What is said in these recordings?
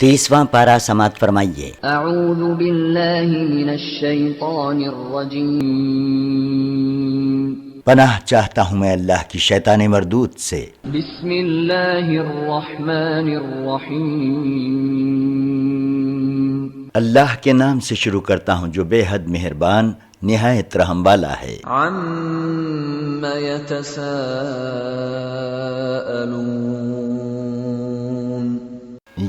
30واں پارہ سماعت فرمائیے۔ اعوذ باللہ من الشیطان الرجیم، پناہ چاہتا ہوں میں اللہ کی شیطان مردود سے۔ بسم اللہ الرحمن الرحیم، اللہ کے نام سے شروع کرتا ہوں جو بے حد مہربان نہایت رحم والا ہے۔ عم یتساءلون،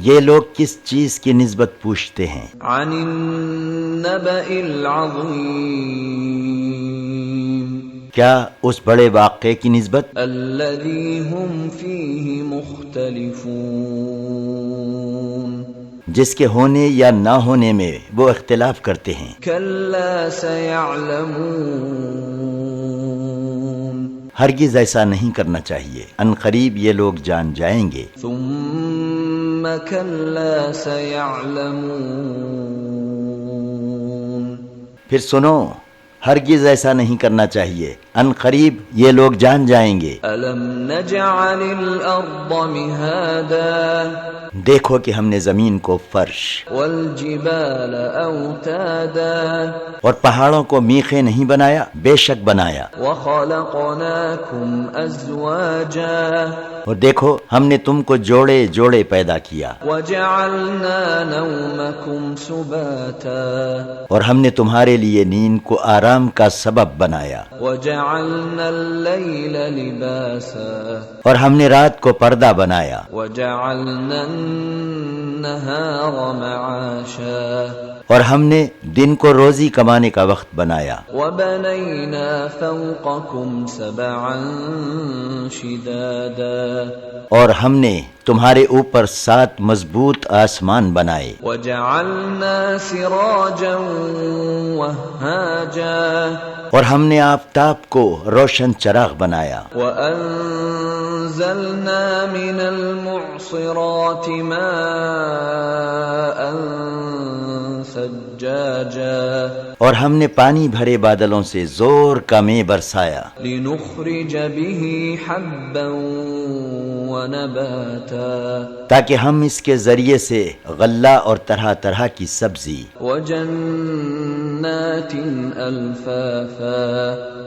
یہ لوگ کس چیز کی نسبت پوچھتے ہیں؟ عن النبأ العظیم، کیا اس بڑے واقعے کی نسبت الذی هم فیہ مختلفون، جس کے ہونے یا نہ ہونے میں وہ اختلاف کرتے ہیں؟ کلا سیعلمون، ہرگز ایسا نہیں کرنا چاہیے، ان قریب یہ لوگ جان جائیں گے۔ ثم کلا سیعلمون، پھر سنو، ہرگز ایسا نہیں کرنا چاہیے، ان قریب یہ لوگ جان جائیں گے۔ الم نجعل الارض مہادا، دیکھو کہ ہم نے زمین کو فرش والجبال اوتادا، اور پہاڑوں کو میخیں نہیں بنایا، بے شک بنایا۔ وخلقناکم ازواجا، اور دیکھو ہم نے تم کو جوڑے جوڑے پیدا کیا، وجعلنا نومکم سباتا، اور ہم نے تمہارے لیے نیند کو آرام کا سبب بنایا، وجعلنا اللیل لباسا، اور ہم نے رات کو پردہ بنایا، وجعلنا النہار معاشا، اور ہم نے دن کو روزی کمانے کا وقت بنایا، وبنینا فوقکم سبعا شدادا، اور ہم نے تمہارے اوپر 7 مضبوط آسمان بنائے، وجعلنا سراجا وہاجا، اور ہم نے آفتاب کو روشن چراغ بنایا، وأنزلنا من المعصرات ماء ثجاجا، اور ہم نے پانی بھرے بادلوں سے زور کا مے برسایا، لنخرج به حبا ونباتا، تاکہ ہم اس کے ذریعے سے غلہ اور طرح طرح کی سبزی وجنات الفافا،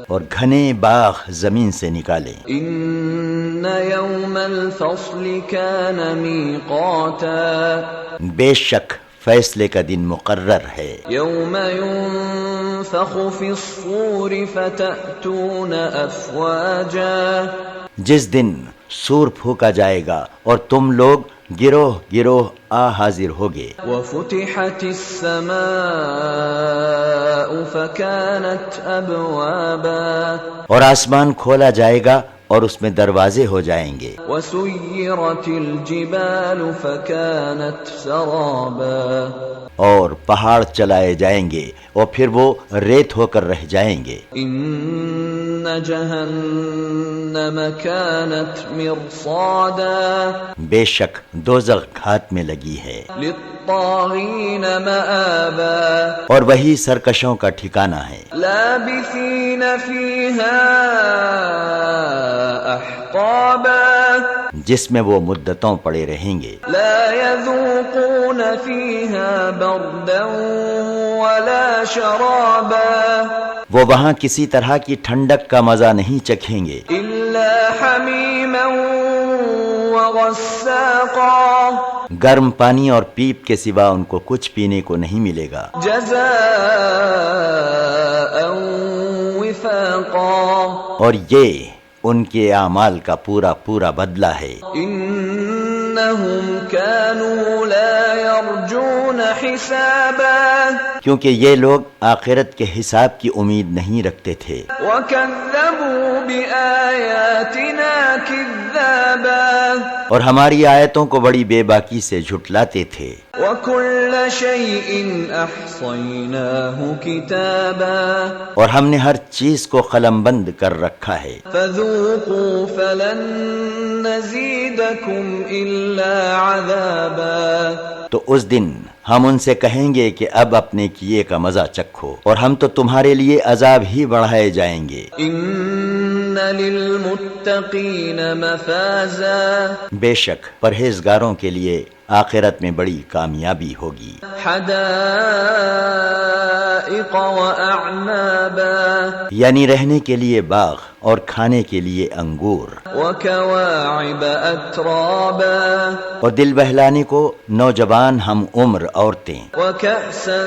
اور گھنے باغ زمین سے نکالے۔ ان یوم الفصل كان میقاتا، بے شک فیصلے کا دن مقرر ہے، یوم ينفخ في الصور فتأتون افواجا، جس دن سور پھونکا جائے گا اور تم لوگ گروہ گروہ آ حاضر ہوگے۔ وفتحت السماء فكانت ابوابا، اور آسمان کھولا جائے گا اور اس میں دروازے ہو جائیں گے، وسيرت الجبال فكانت سرابا، اور پہاڑ چلائے جائیں گے اور پھر وہ ریت ہو کر رہ جائیں گے۔ ان جہنم كانت مرصادا، بے شک دوزخ گھات میں لگی ہے، للطاغین مآبا، اور وہی سرکشوں کا ٹھکانہ ہے، لابثین فیہا احقابا، جس میں وہ مدتوں پڑے رہیں گے، لا يذوقون فیہا بردا ولا شرابا، وہ وہاں کسی طرح کی ٹھنڈک کا مزہ نہیں چکھیں گے، الا حمیما وغساقا، گرم پانی اور پیپ کے سوا ان کو کچھ پینے کو نہیں ملے گا، جزاء وفاقا، اور یہ ان کے اعمال کا پورا پورا بدلہ ہے۔ انہم كانوا لا يرجون حسابا، کیونکہ یہ لوگ آخرت کے حساب کی امید نہیں رکھتے تھے، وكذبوا بآياتنا كذابا، اور ہماری آیتوں کو بڑی بے باکی سے جھٹلاتے تھے، وكل شيء احصيناه كتابا، اور ہم نے ہر چیز کو قلم بند کر رکھا ہے، فذوقوا فلن نزيدكم الا عذابا، تو اس دن ہم ان سے کہیں گے کہ اب اپنے کیے کا مزہ چکھو، اور ہم تو تمہارے لیے عذاب ہی بڑھائے جائیں گے۔ ان للمتقین مفازا، بے شک پرہیزگاروں کے لیے آخرت میں بڑی کامیابی ہوگی۔ حدائق وأعنابا یعنی رہنے کے لیے باغ اور کھانے کے لیے انگور، وكواعب أترابا اور دل بہلانے کو نوجوان ہم عمر عورتیں، وكأسا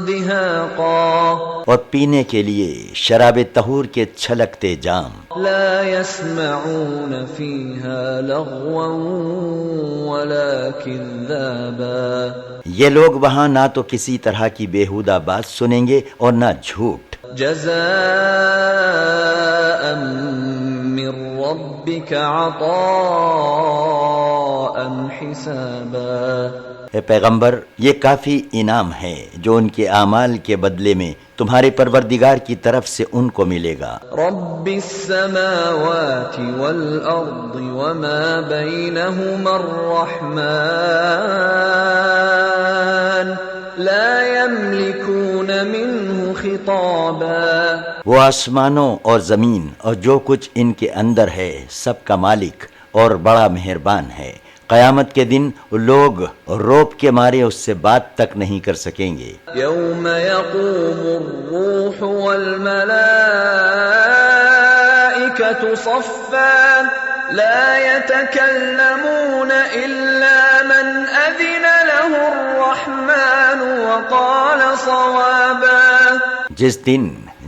دهاقا اور پینے کے لیے شراب طہور کے چھلکتے جام، لا يسمعون فيها لغوا ولا كذابا یہ لوگ وہاں نہ تو کسی طرح کی بیہودہ بات سنیں گے اور نہ جھوٹ۔ جزاء من ربك عطاء حسابا اے پیغمبر، یہ کافی انعام ہے جو ان کے اعمال کے بدلے میں تمہارے پروردگار کی طرف سے ان کو ملے گا۔ رب السماوات والأرض وما بينهما الرحمن لا يملكون منه خطابا وہ آسمانوں اور زمین اور جو کچھ ان کے اندر ہے سب کا مالک اور بڑا مہربان ہے، قیامت کے دن لوگ روب کے مارے اس سے بات تک نہیں کر سکیں گے۔ يوم يقوم الروح والملائكة صفا لا يتكلمون إلا من أذن له الرحمن وقال صوابا جس دن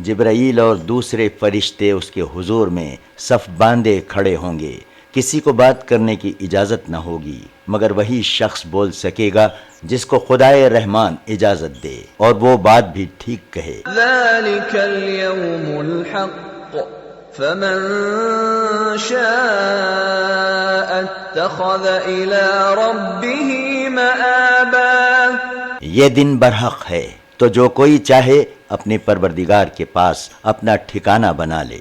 جبرائیل اور دوسرے فرشتے اس کے حضور میں صف باندھے کھڑے ہوں گے، کسی کو بات کرنے کی اجازت نہ ہوگی مگر وہی شخص بول سکے گا جس کو خدائے رحمان اجازت دے اور وہ بات بھی ٹھیک کہے۔ ذلك اليوم الحق فمن شاء اتخذ إلى ربه مآبا یہ دن برحق ہے تو جو کوئی چاہے اپنے پروردگار کے پاس اپنا ٹھکانہ بنا لے۔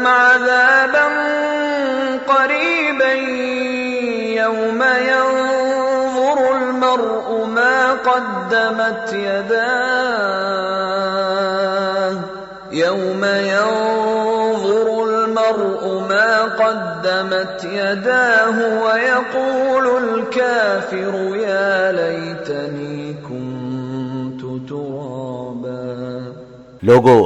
عذابا قريبا يوم ينظر المرء ما قدمت يداه يوم ينظر المرء ما قدمت يداه ويقول الكافر يا ليتني كنت ترابا لوگو،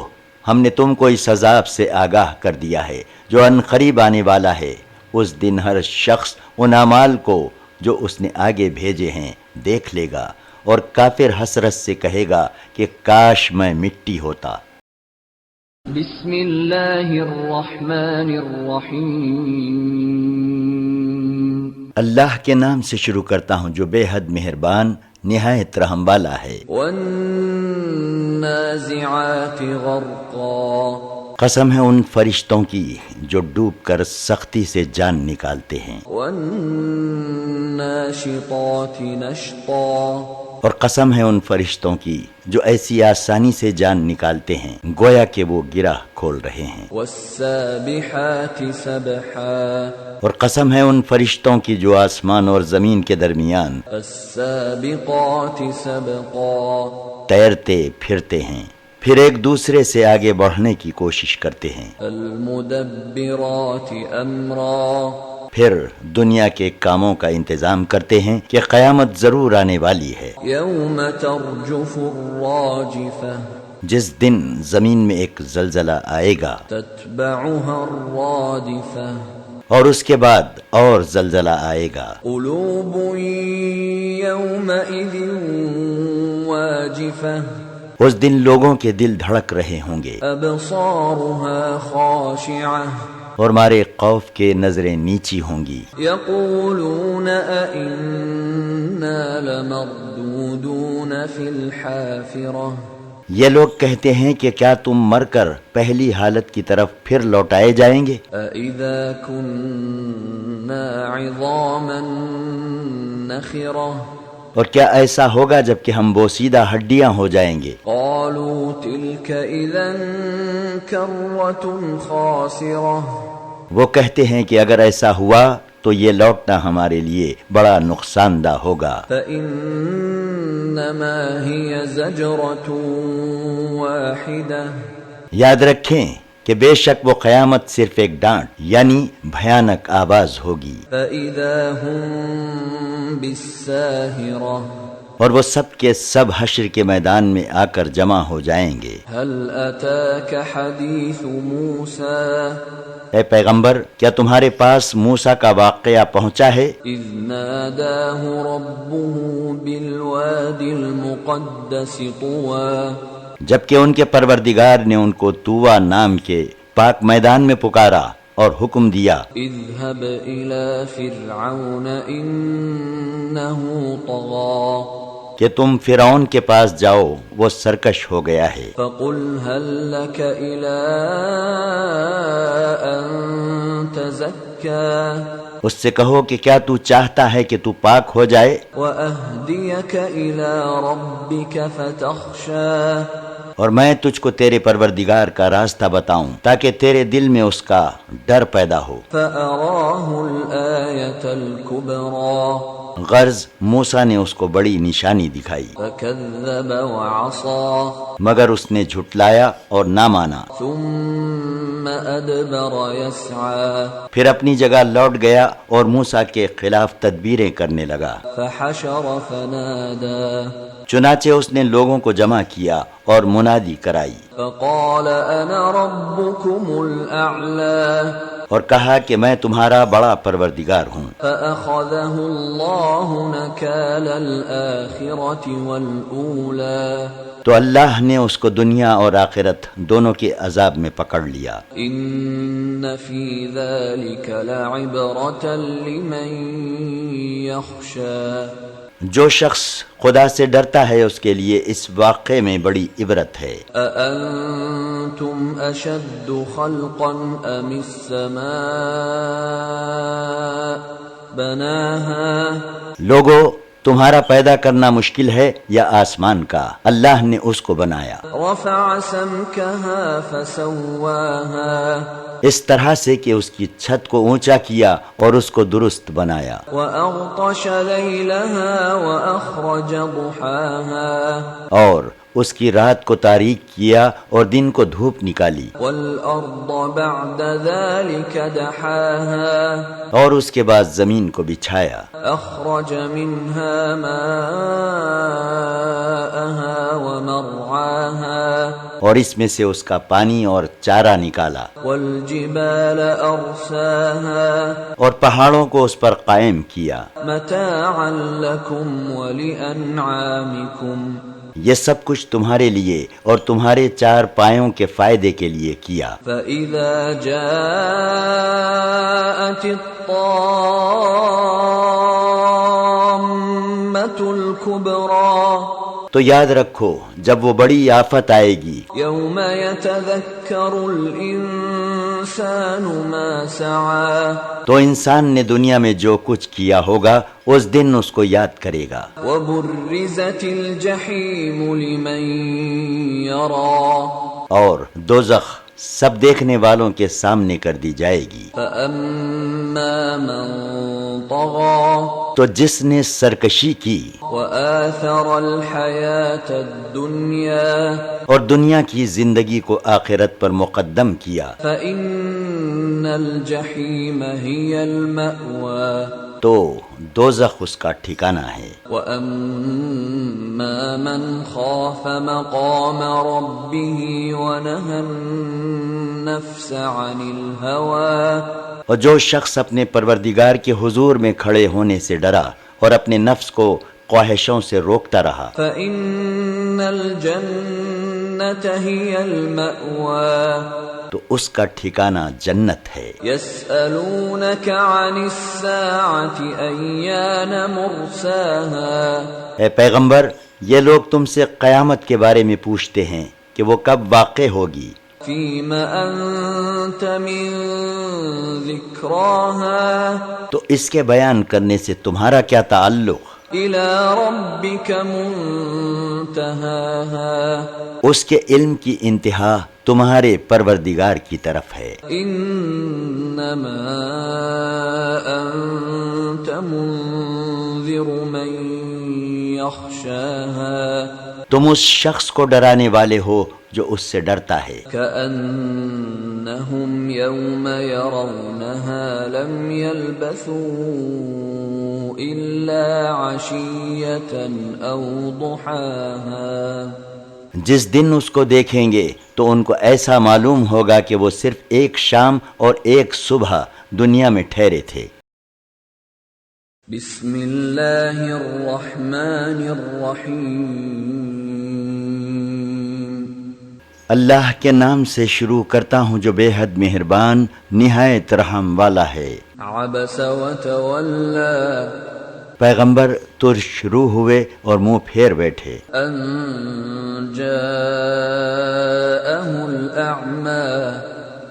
ہم نے تم کو اس عذاب سے آگاہ کر دیا ہے جو ان قریب آنے والا ہے۔ اس دن ہر شخص ان اعمال کو جو اس نے آگے بھیجے ہیں دیکھ لے گا اور کافر حسرت سے کہے گا کہ کاش میں مٹی ہوتا۔ بسم اللہ الرحمن الرحیم اللہ کے نام سے شروع کرتا ہوں جو بے حد مہربان نہایت رحم والا ہے۔ والنازعات غرقا قسم ہے ان فرشتوں کی جو ڈوب کر سختی سے جان نکالتے ہیں، والناشطات نشطا اور قسم ہے ان فرشتوں کی جو ایسی آسانی سے جان نکالتے ہیں گویا کہ وہ گرہ کھول رہے ہیں، والسابحات سبحا اور قسم ہے ان فرشتوں کی جو آسمان اور زمین کے درمیان السابقات سبقا تیرتے پھرتے ہیں، پھر ایک دوسرے سے آگے بڑھنے کی کوشش کرتے ہیں، المدبرات امرا پھر دنیا کے کاموں کا انتظام کرتے ہیں کہ قیامت ضرور آنے والی ہے، یوم ترجف الراجفہ جس دن زمین میں ایک زلزلہ آئے گا، تتبعها الرادفہ اور اس کے بعد اور زلزلہ آئے گا، قلوب یومئذ واجفہ اس دن لوگوں کے دل دھڑک رہے ہوں گے، ابصارها خاشعہ اور مارے خوف کے نظریں نیچی ہوں گی، یقولون ائنا لمردودون فی الحافرہ یہ لوگ کہتے ہیں کہ کیا تم مر کر پہلی حالت کی طرف پھر لوٹائے جائیں گے؟ اذا كنا عظاما نخرہ اور کیا ایسا ہوگا جب کہ ہم بوسیدہ ہڈیاں ہو جائیں گے؟ قالوا تلك اذا کرۃ خاسرہ وہ کہتے ہیں کہ اگر ایسا ہوا تو یہ لوٹنا ہمارے لیے بڑا نقصان دہ ہوگا، فانما هي زجرۃ واحدہ یاد رکھیں کہ کہ بے شک وہ قیامت صرف ایک ڈانٹ یعنی بھیانک آواز ہوگی، فإذا هم بالساهرة اور وہ سب کے سب حشر کے میدان میں آ کر جمع ہو جائیں گے۔ هل أتاك حديث موسى اے پیغمبر، کیا تمہارے پاس موسیٰ کا واقعہ پہنچا ہے؟ إذ ناداه ربه بالواد المقدس طوى جبکہ ان کے پروردگار نے ان کو طویٰ نام کے پاک میدان میں پکارا اور حکم دیا، اذهب إلى فرعون إنه طغى کہ تم فرعون کے پاس جاؤ، وہ سرکش ہو گیا ہے۔ فقل هل لك إلى أن تزكى اس سے کہو کہ کیا تو چاہتا ہے کہ تو پاک ہو جائے وأهديك إلى ربك فتخشى اور میں تجھ کو تیرے پروردگار کا راستہ بتاؤں تاکہ تیرے دل میں اس کا ڈر پیدا ہو۔ فأراه الآية الكبرى غرض موسیٰ نے اس کو بڑی نشانی دکھائی، فكذب وعصى مگر اس نے جھٹلایا اور نہ مانا، ثم أدبر يسعى پھر اپنی جگہ لوٹ گیا اور موسیٰ کے خلاف تدبیریں کرنے لگا۔ فحشر فنادى چنانچہ اس نے لوگوں کو جمع کیا اور منادی کرائی فقال أنا ربكم الأعلى اور کہا کہ میں تمہارا بڑا پروردگار ہوں۔ فأخذه الله نكال الآخرة والأولى تو اللہ نے اس کو دنیا اور آخرت دونوں کے عذاب میں پکڑ لیا۔ إن في ذلك لعبرة لمن يخشى جو شخص خدا سے ڈرتا ہے اس کے لیے اس واقعے میں بڑی عبرت ہے۔ أأنتم أشد خلقا أم السماء بناها لوگو، تمہارا پیدا کرنا مشکل ہے یا آسمان کا؟ اللہ نے اس کو بنایا رفع سمكها فسواها اس طرح سے کہ اس کی چھت کو اونچا کیا اور اس کو درست بنایا، وأغطش ليلها وأخرج ضحاها اور اس کی رات کو تاریک کیا اور دن کو دھوپ نکالی، والأرض بعد ذلك دحاها اور اس کے بعد زمین کو بچھایا، أخرج منها ماءها ومرعاها اور اس میں سے اس کا پانی اور چارہ نکالا، والجبال أرساها اور پہاڑوں کو اس پر قائم کیا۔ متاعا لكم ولأنعامكم یہ سب کچھ تمہارے لیے اور تمہارے چار پایوں کے فائدے کے لیے کیا۔ فإذا جاءت الطامة الكبرى تو یاد رکھو جب وہ بڑی آفت آئے گی، يوم يتذكر الإنسان ما سعى تو انسان نے دنیا میں جو کچھ کیا ہوگا اس دن اس کو یاد کرے گا، وبرزت الجحيم لمن يرى اور دوزخ سب دیکھنے والوں کے سامنے کر دی جائے گی۔ فأما من طغى تو جس نے سرکشی کی وآثر الحياة الدنيا اور دنیا کی زندگی کو آخرت پر مقدم کیا، فإن الجحيم هي المأوى تو دوزخ اس کا ٹھکانہ ہے۔ وأما من خاف مقام ربه ونهى النفس عن الهوى اور جو شخص اپنے پروردگار کے حضور میں کھڑے ہونے سے ڈرا اور اپنے نفس کو خواہشوں سے روکتا رہا، فإن الجنة هي المأوى تو اس کا ٹھکانہ جنت ہے۔ يسألونك عن الساعة أيان مرساها اے پیغمبر، یہ لوگ تم سے قیامت کے بارے میں پوچھتے ہیں کہ وہ کب واقع ہوگی، فيم أنت من ذكراها تو اس کے بیان کرنے سے تمہارا کیا تعلق؟ إلى ربك منتهاها اس کے علم کی انتہا تمہارے پروردگار کی طرف ہے۔ إنما أنت منذر من يخشاها تم اس شخص کو ڈرانے والے ہو جو اس سے ڈرتا ہے، كأن إنهم يوم يرونها لم يلبثوا إلا عشية أو ضحاها جس دن اس کو دیکھیں گے تو ان کو ایسا معلوم ہوگا کہ وہ صرف ایک شام اور ایک صبح دنیا میں ٹھہرے تھے۔ بسم اللہ الرحمن الرحیم اللہ کے نام سے شروع کرتا ہوں جو بے حد مہربان نہایت رحم والا ہے۔ عبس وتولی پیغمبر ترش روح ہوئے اور منہ پھیر بیٹھے، ان جاءه الأعمى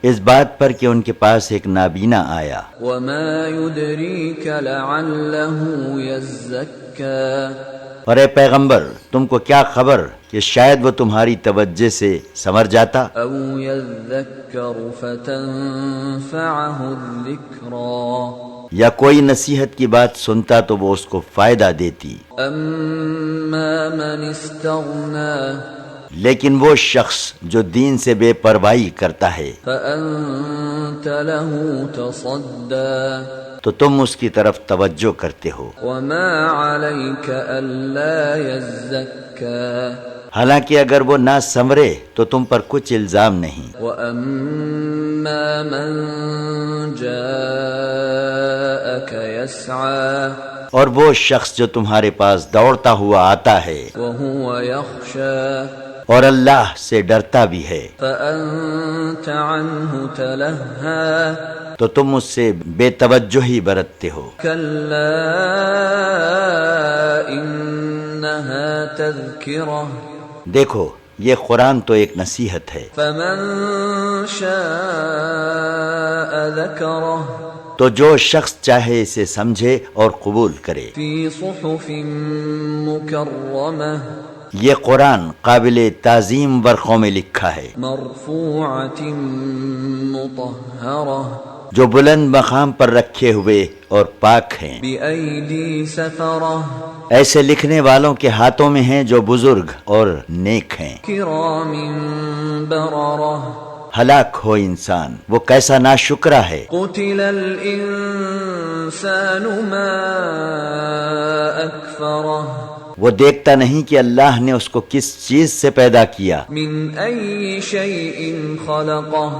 اس بات پر کہ ان کے پاس ایک نابینا آیا۔ وما يدريك لعله يزكى اور اے پیغمبر تم کو کیا خبر کہ شاید وہ تمہاری توجہ سے سنور جاتا او يذكر فتنفعه الذكرى یا کوئی نصیحت کی بات سنتا تو وہ اس کو فائدہ دیتی۔ اما من استغنى لیکن وہ شخص جو دین سے بے پرواہی کرتا ہے فأنت له تصدى تو تم اس کی طرف توجہ کرتے ہو، وما عليك ألا يزكى حالانکہ اگر وہ نہ سنورے تو تم پر کچھ الزام نہیں۔ وأما من جاءك يسعى اور وہ شخص جو تمہارے پاس دوڑتا ہوا آتا ہے وهو يخشى اور اللہ سے ڈرتا بھی ہے فأنت عنه تلهى تو تم اس سے بے توجہی برتتے ہو۔ كلا إنها تذكرة دیکھو یہ قرآن تو ایک نصیحت ہے، فمن شاء ذكره تو جو شخص چاہے اسے سمجھے اور قبول کرے۔ في صحف مكرمة یہ قرآن قابل تعظیم ورقوں میں لکھا ہے مرفوعة مطهرة جو بلند مقام پر رکھے ہوئے اور پاک ہیں، بأيدي سفرة ایسے لکھنے والوں کے ہاتھوں میں ہیں جو بزرگ اور نیک ہیں۔ كرام بررة ہلاک ہو انسان، وہ کیسا ناشکرا ہے۔ قتل الإنسان ما أكفره وہ دیکھتا نہیں کہ اللہ نے اس کو کس چیز سے پیدا کیا، من أي شيء خلقه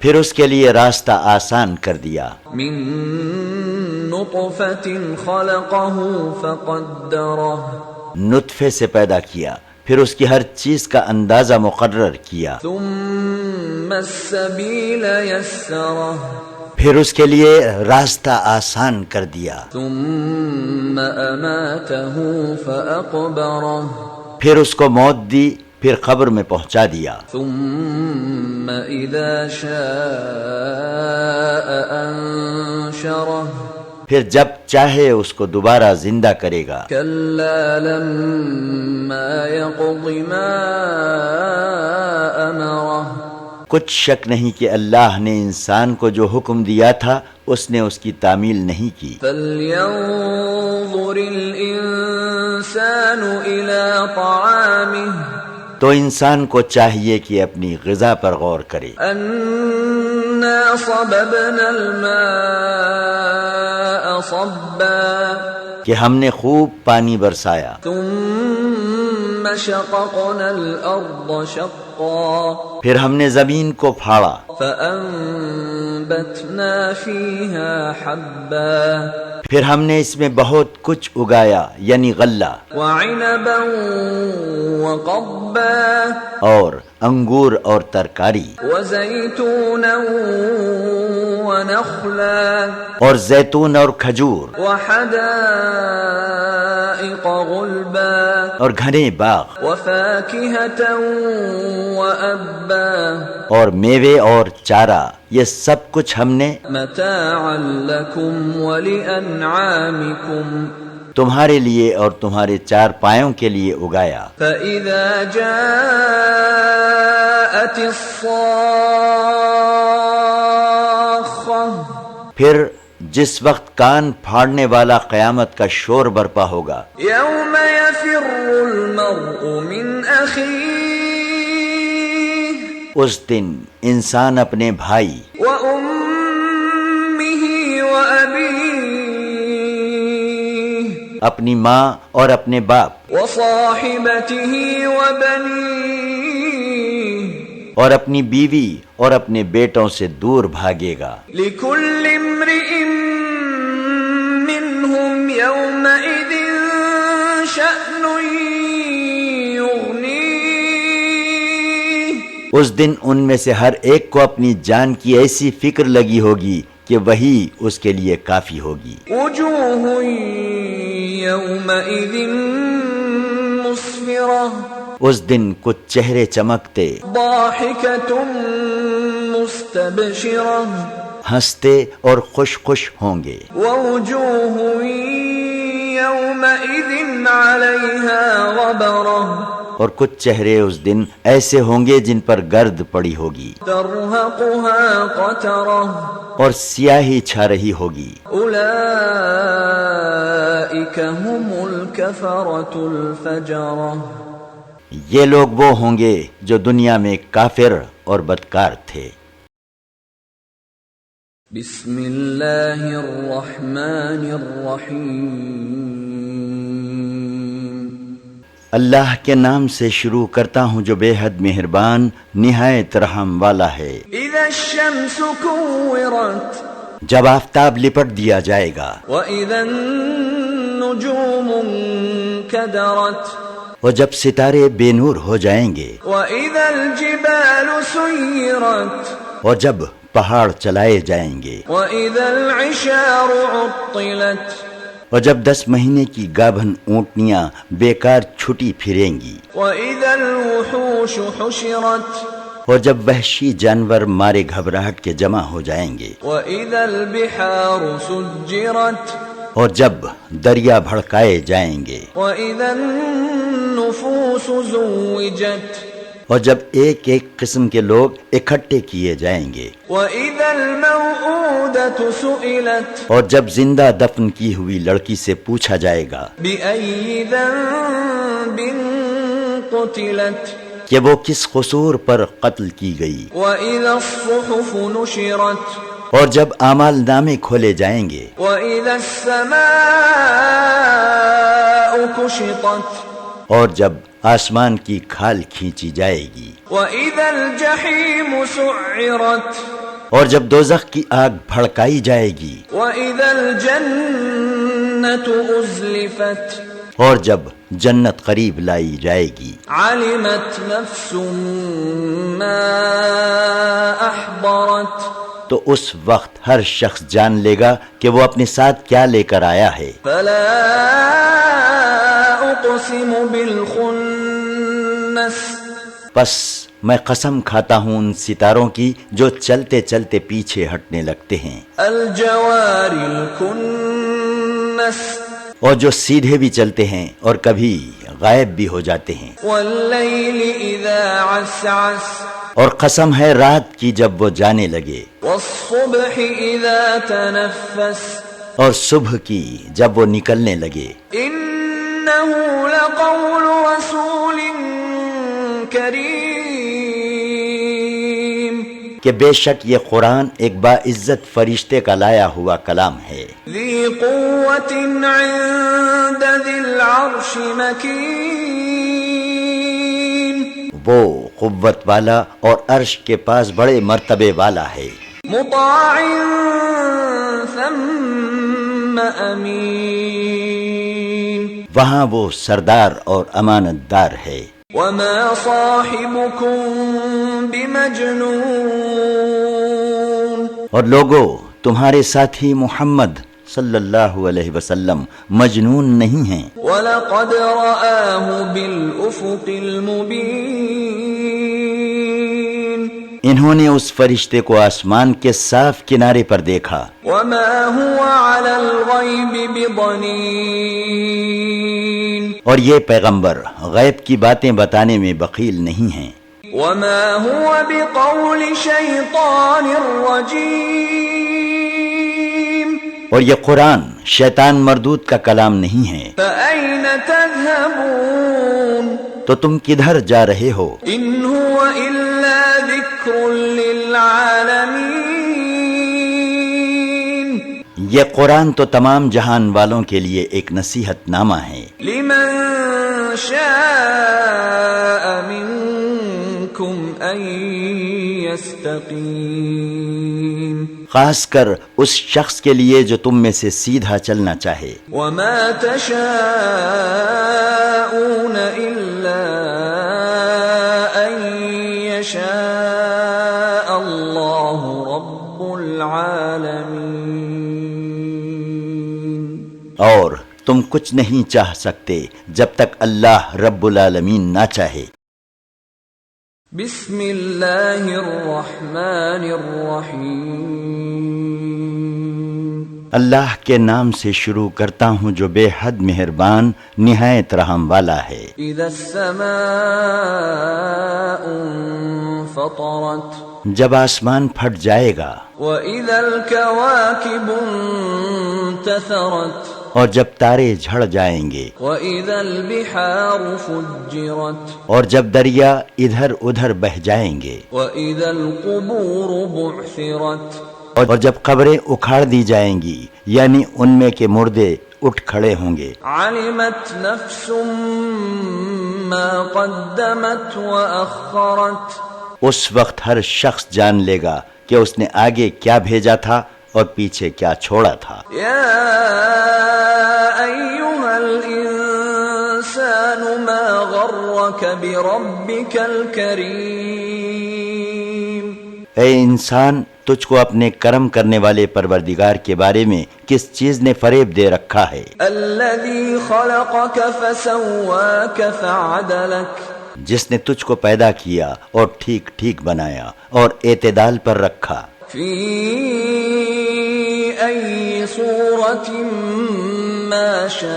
پھر اس کے لیے راستہ آسان کر دیا۔ من نطفة خلقه فقدره نطفے سے پیدا کیا، پھر اس کی ہر چیز کا اندازہ مقرر کیا، ثم السبيل يسره پھر اس کے لیے راستہ آسان کر دیا، ثم أماته فأقبره پھر اس کو موت دی، پھر قبر میں پہنچا دیا، ثم إذا شاء أنشره پھر جب چاہے اس کو دوبارہ زندہ کرے گا۔ كلا لما يقض ما أمره کچھ شک نہیں کہ اللہ نے انسان کو جو حکم دیا تھا اس نے اس کی تعمیل نہیں کی۔ فلينظر الإنسان إلى طعامه تو انسان کو چاہیے کہ اپنی غذا پر غور کرے۔ أنا صببنا الماء صبا کہ ہم نے خوب پانی برسایا، ثم شققنا الأرض شقا پھر ہم نے زمین کو پھاڑا، فأنبتنا فيها حبا پھر ہم نے اس میں بہت کچھ اگایا یعنی غلہ وعنبا وقبا اور انگور اور ترکاری وزيتونا ونخلا اور زیتون اور کھجور وحدائق غلبا اور گھنے باغ وفاكهة وأبا اور میوے اور چارہ، یہ سب کچھ ہم نے متاعا لكم ولأنعامكم تمہارے لیے اور تمہارے چار پایوں کے لیے اگایا۔ فإذا جاءت الصاخة پھر جس وقت کان پھاڑنے والا قیامت کا شور برپا ہوگا، يوم يفر المرء من أخيه اس دن انسان اپنے بھائی وأمه وأبيه اپنی ماں اور اپنے باپ وصاحبته وبنيه اور اپنی بیوی اور اپنے بیٹوں سے دور بھاگے گا. لكل امرئ منهم يومئذ شأن يغنيه اس دن ان میں سے ہر ایک کو اپنی جان کی ایسی فکر لگی ہوگی کہ وہی اس کے لیے کافی ہوگی. وجوه يومئذ مسفرة اس دن کچھ چہرے چمکتے، ضاحكة مستبشرة ہنستے اور خوش خوش ہوں گے. ووجوه يومئذ عليها غبرة اور کچھ چہرے اس دن ایسے ہوں گے جن پر گرد پڑی ہوگی ترهقها قترة اور سیاہی چھا رہی ہوگی. أولئك هم الكفرة الفجرة یہ لوگ وہ ہوں گے جو دنیا میں کافر اور بدکار تھے. بسم اللہ الرحمن الرحیم اللہ کے نام سے شروع کرتا ہوں جو بے حد مہربان نہایت رحم والا ہے. اذا الشمس كورت جب آفتاب لپٹ دیا جائے گا، واذا النجوم انكدرت اور جب ستارے بے نور ہو جائیں گے، واذا الجبال سيرت اور جب پہاڑ چلائے جائیں گے، واذا العشار عطلت اور جب 10 مہینے کی گابھن اونٹنیاں بیکار چھٹی پھریں گی، واذا الوحوش حشرت اور جب وحشی جانور مارے گھبراہٹ کے جمع ہو جائیں گے، واذا البحار سجرت اور جب دریا بھڑکائے جائیں گے، واذا النفوس زوجت اور جب ایک ایک قسم کے لوگ اکٹھے کیے جائیں گے، واذا الموءودة سئلت اور جب زندہ دفن کی ہوئی لڑکی سے پوچھا جائے گا بأي ذنب قتلت کہ وہ کس قصور پر قتل کی گئی، واذا الصحف نشرت اور جب اعمال نامے کھولے جائیں گے، واذا السماء كشطت اور جب آسمان کی کھال کھینچی جائے گی، واذا الجحيم سعرت اور جب دوزخ کی آگ بھڑکائی جائے گی، واذا الجنة ازلفت اور جب جنت قریب لائی جائے گی. علمت نفس ما احضرت تو اس وقت ہر شخص جان لے گا کہ وہ اپنے ساتھ کیا لے کر آیا ہے. فلا اقسم بالخنس پس میں قسم کھاتا ہوں ان ستاروں کی جو چلتے چلتے پیچھے ہٹنے لگتے ہیں، الجوار الكنس اور جو سیدھے بھی چلتے ہیں اور کبھی غائب بھی ہو جاتے ہیں. واللیل اذا عسعس اور قسم ہے رات کی جب وہ جانے لگے، والصبح اذا تنفس اور صبح کی جب وہ نکلنے لگے. انه لقول رسول کریم کہ بے شک یہ قرآن ایک باعزت فرشتے کا لایا ہوا کلام ہے، ذی قوة عند ذی العرش مکین وہ قوت والا اور عرش کے پاس بڑے مرتبے والا ہے، مطاع ثم امین وہاں وہ سردار اور امانت دار ہے. وما صاحبكم بمجنون اور لوگو تمہارے ساتھی محمد صلی اللہ علیہ وسلم مجنون نہیں ہیں، وَلَقَدْ رَآهُ بِالْأُفُقِ الْمُبِينِ انہوں نے اس فرشتے کو آسمان کے صاف کنارے پر دیکھا. وَمَا هُوَ عَلَى الْغَيْبِ بِضَنِينٍ اور یہ پیغمبر غیب کی باتیں بتانے میں بخیل نہیں ہیں. وَمَا هُوَ بِقَوْلِ شَيْطَانٍ رَجِيمٍ اور یہ قرآن شیطان مردود کا کلام نہیں ہے. فَأَيْنَ تَذْهَبُونَ تو تم کدھر جا رہے ہو؟ إِنْ هُوَ إِلَّا ذِكْرٌ لِلْعَالَمِينَ العالمين یہ قرآن تو تمام جہان والوں کے لیے ایک نصیحت نامہ ہے، لمن شاء منكم أن يستقيم خاص کر اس شخص کے لیے جو تم میں سے سیدھا چلنا چاہے۔ وما تشاءون إلا أن يشاء الله رب العالمين اور تم کچھ نہیں چاہ سکتے جب تک اللہ رب العالمین نہ چاہے۔ بسم اللہ الرحمن الرحیم اللہ کے نام سے شروع کرتا ہوں جو بے حد مہربان نہایت رحم والا ہے۔ اذا السماء انفطرت جب آسمان پھٹ جائے گا، وَإِذَا الْكَوَاكِبُ انتثرت اور جب تارے جھڑ جائیں گے، وَإِذَا الْبِحَارُ فُجِّرَتْ اور جب دریا ادھر ادھر بہہ جائیں گے، وَإِذَا الْقُبُورُ بُعْثِرَتْ اور جب قبریں اکھاڑ دی جائیں گی، یعنی ان میں کے مردے اٹھ کھڑے ہوں گے۔ عَلِمَتْ نَفْسٌ مَا قَدَّمَتْ وَأَخَّرَتْ اس وقت ہر شخص جان لے گا کہ اس نے آگے کیا بھیجا تھا اور پیچھے کیا چھوڑا تھا۔ يا أيها الإنسان ما غرك بربك الكريم اے انسان، تجھ کو اپنے کرم کرنے والے پروردگار کے بارے میں کس چیز نے فریب دے رکھا ہے؟ الذي خلقك فسواك فعدلك جس نے تجھ کو پیدا کیا اور ٹھیک ٹھیک بنایا اور اعتدال پر رکھا۔ في أي صورة ما شاء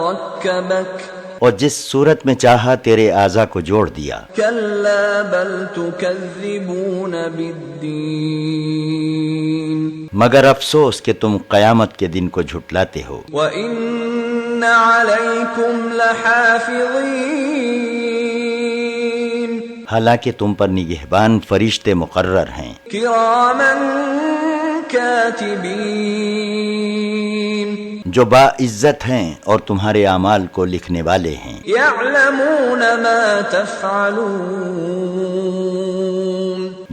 ركبك اور جس صورت میں چاہا تیرے اعضا کو جوڑ دیا۔ كلا بل تكذبون بالدين مگر افسوس کہ تم قیامت کے دن کو جھٹلاتے ہو۔ وَإِنَّ عَلَيْكُمْ لَحَافِظِينَ حالانکہ تم پر نگہبان فرشتے مقرر ہیں، كِرَامًا كَاتِبِينَ جو باعزت ہیں اور تمہارے اعمال کو لکھنے والے ہیں۔ يَعْلَمُونَ مَا تَفْعَلُونَ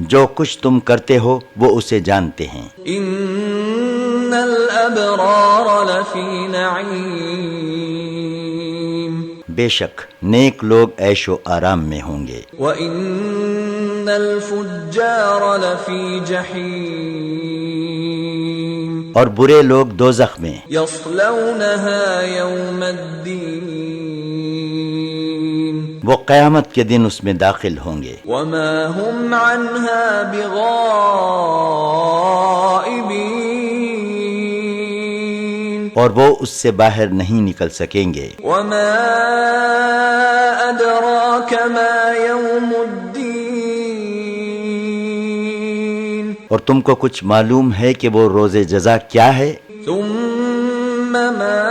جو کچھ تم کرتے ہو وہ اسے جانتے ہیں۔ إِنَّ الْأَبْرَارَ لَفِي نَعِيمٍ بے شک نیک لوگ عیش و آرام میں ہوں گے، وَإِنَّ الْفُجَّارَ لَفِي جَحِيمٍ اور برے لوگ دوزخ میں، يَصْلَوْنَهَا يَوْمَ الدِّينِ وہ قیامت کے دن اس میں داخل ہوں گے، وَمَا هُمْ عَنْهَا بِغَائِبِينَ اور وہ اس سے باہر نہیں نکل سکیں گے۔ وَمَا أَدْرَاكَ مَا يَوْمُ الدِّينِ اور تم کو کچھ معلوم ہے کہ وہ روز جزا کیا ہے؟ ثُمَّ مَا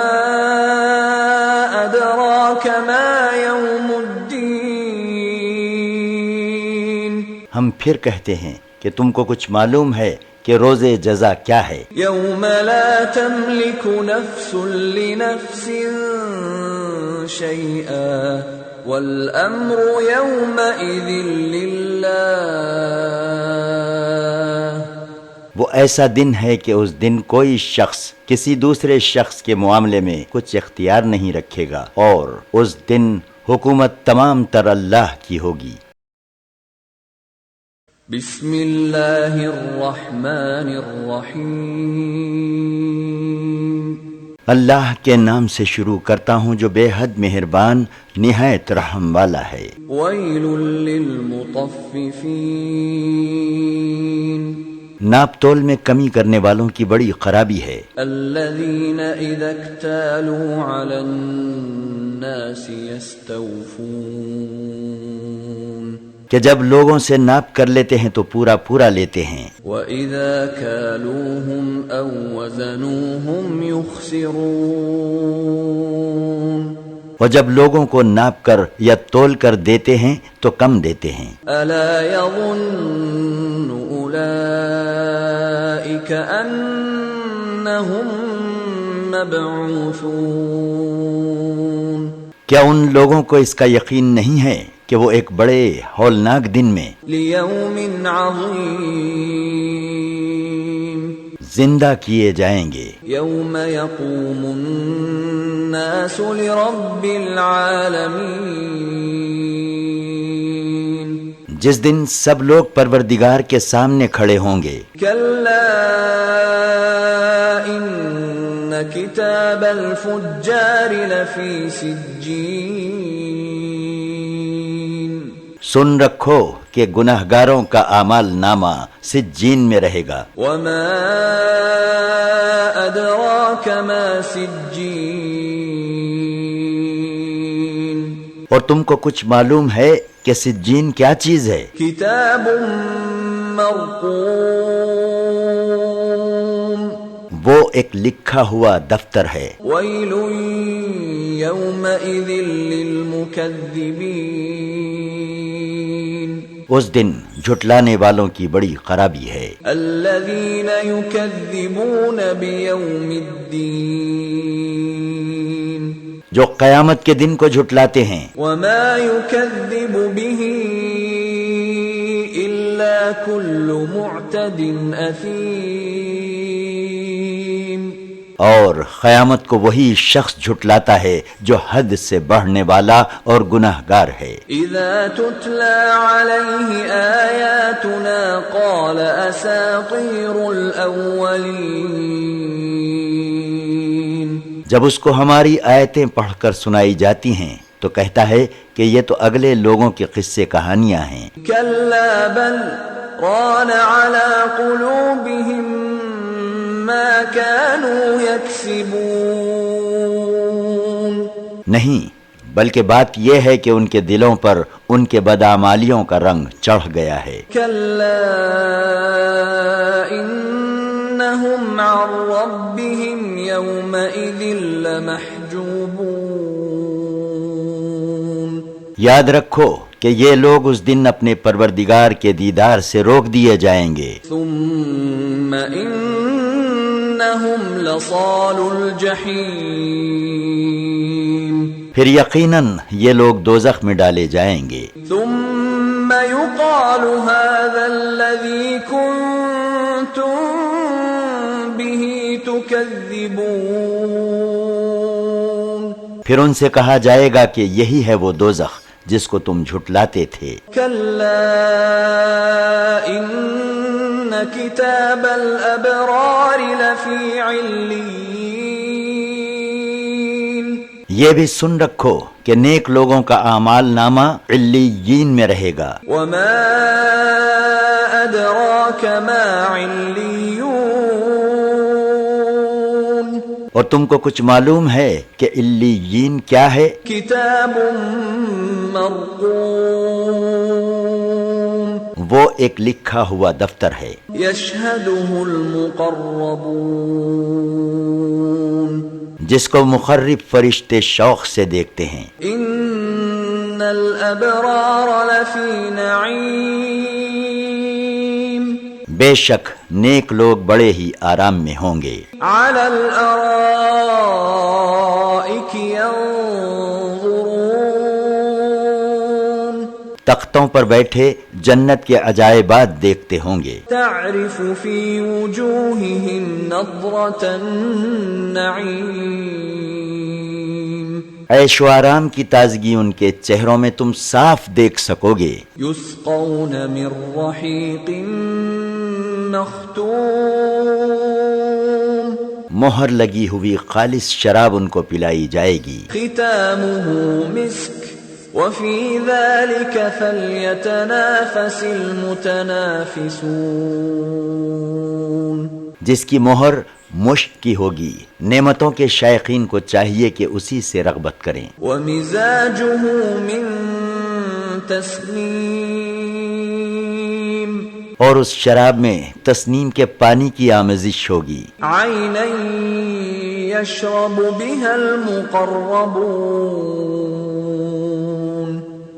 أَدْرَاكَ مَا يَوْمُ الدِّينِ ہم پھر کہتے ہیں کہ تم کو کچھ معلوم ہے کہ روز جزا کیا ہے؟ يَوْمَ لَا تَمْلِكُ نَفْسٌ لِنَفْسٍ شَيْئًا وَالْأَمْرُ يَوْمَئِذٍ لِلَّهِ وہ ایسا دن ہے کہ اس دن کوئی شخص کسی دوسرے شخص کے معاملے میں کچھ اختیار نہیں رکھے گا، اور اس دن حکومت تمام تر اللہ کی ہوگی۔ بسم اللہ الرحمن الرحیم اللہ کے نام سے شروع کرتا ہوں جو بے حد مہربان نہایت رحم والا ہے۔ ویل للمطففین ناپ تول میں کمی کرنے والوں کی بڑی خرابی ہے۔ الذین اذا اکتالوا علی الناس یستوفون کہ جب لوگوں سے ناپ کر لیتے ہیں تو پورا پورا لیتے ہیں، وَإِذَا كَالُوهُمْ أَوْ وَزَنُوهُمْ يُخْسِرُونَ اور جب لوگوں کو ناپ کر یا تول کر دیتے ہیں تو کم دیتے ہیں۔ ألا يظن أولئك أنهم مبعوثون کیا ان لوگوں کو اس کا یقین نہیں ہے کہ وہ ایک بڑے ہولناک دن میں ليوم عظيم زندہ کیے جائیں گے، يوم يقوم الناس لرب العالمين جس دن سب لوگ پروردگار کے سامنے کھڑے ہوں گے۔ كلا إن كتاب الفجار لفي سجين سن رکھو کہ گناہگاروں کا اعمال نامہ سجین میں رہے گا۔ وما أدراك ما سجين اور تم کو کچھ معلوم ہے کہ سجین کیا چیز ہے؟ كتاب مرقوم وہ ایک لکھا ہوا دفتر ہے۔ ويل يومئذ للمكذبين اس دن جھٹلانے والوں کی بڑی خرابی ہے۔ الذين يكذبون بيوم الدين جو قیامت کے دن کو جھٹلاتے ہیں۔ وما يكذب به إلا كل معتد أثيم اور قیامت کو وہی شخص جھٹلاتا ہے جو حد سے بڑھنے والا اور گناہگار ہے۔ إذا تتلى عليه آياتنا قال أساطير الأولين جب اس کو ہماری آیتیں پڑھ کر سنائی جاتی ہیں تو کہتا ہے کہ یہ تو اگلے لوگوں کے قصے کہانیاں ہیں۔ كلا بل ران على قلوبهم ما كانوا يكسبون نہیں، بلکہ بات یہ ہے کہ ان کے دلوں پر ان کے بدعمالیوں کا رنگ چڑھ گیا ہے۔ كلا إنهم عن ربهم يومئذ لمحجوبون یاد رکھو کہ یہ لوگ اس دن اپنے پروردگار کے دیدار سے روک دیے جائیں گے۔ ثم إنهم لصال الجحيم پھر یقیناً یہ لوگ دوزخ میں ڈالے جائیں گے۔ ثم يقال هذا الذي كنتم به تكذبون پھر ان سے کہا جائے گا کہ یہی ہے وہ دوزخ جس کو تم جھٹلاتے تھے۔ كلا إن كتاب الأبرار لفي عليين یہ بھی سن رکھو کہ نیک لوگوں کا اعمال نامہ علیین میں رہے گا۔ وما أدراك ما عليون اور تم کو کچھ معلوم ہے کہ علیین کیا ہے؟ كتاب مرقوم وہ ایک لکھا ہوا دفتر ہے۔ يشهده المقربون جس کو مقرب فرشتے شوق سے دیکھتے ہیں۔ إن الأبرار لفي نعيم بے شک نیک لوگ بڑے ہی آرام میں ہوں گے۔ على الأرائك ينظرون تختوں پر بیٹھے جنت کے عجائبات دیکھتے ہوں گے۔ تعرف في وجوههم نضرة النعيم عیش و آرام کی تازگی ان کے چہروں میں تم صاف دیکھ سکو گے۔ يسقون من رحيق مختوم مہر لگی ہوئی خالص شراب ان کو پلائی جائے گی۔ ختامه مسك وفي ذلك فليتنافس المتنافسون جس کی مہر مشک کی ہوگی، نعمتوں کے شائقین کو چاہیے کہ اسی سے رغبت کریں۔ ومزاجه من تسنیم اور اس شراب میں تسنیم کے پانی کی آمیزش ہوگی۔ عینا يشرب بها المقربون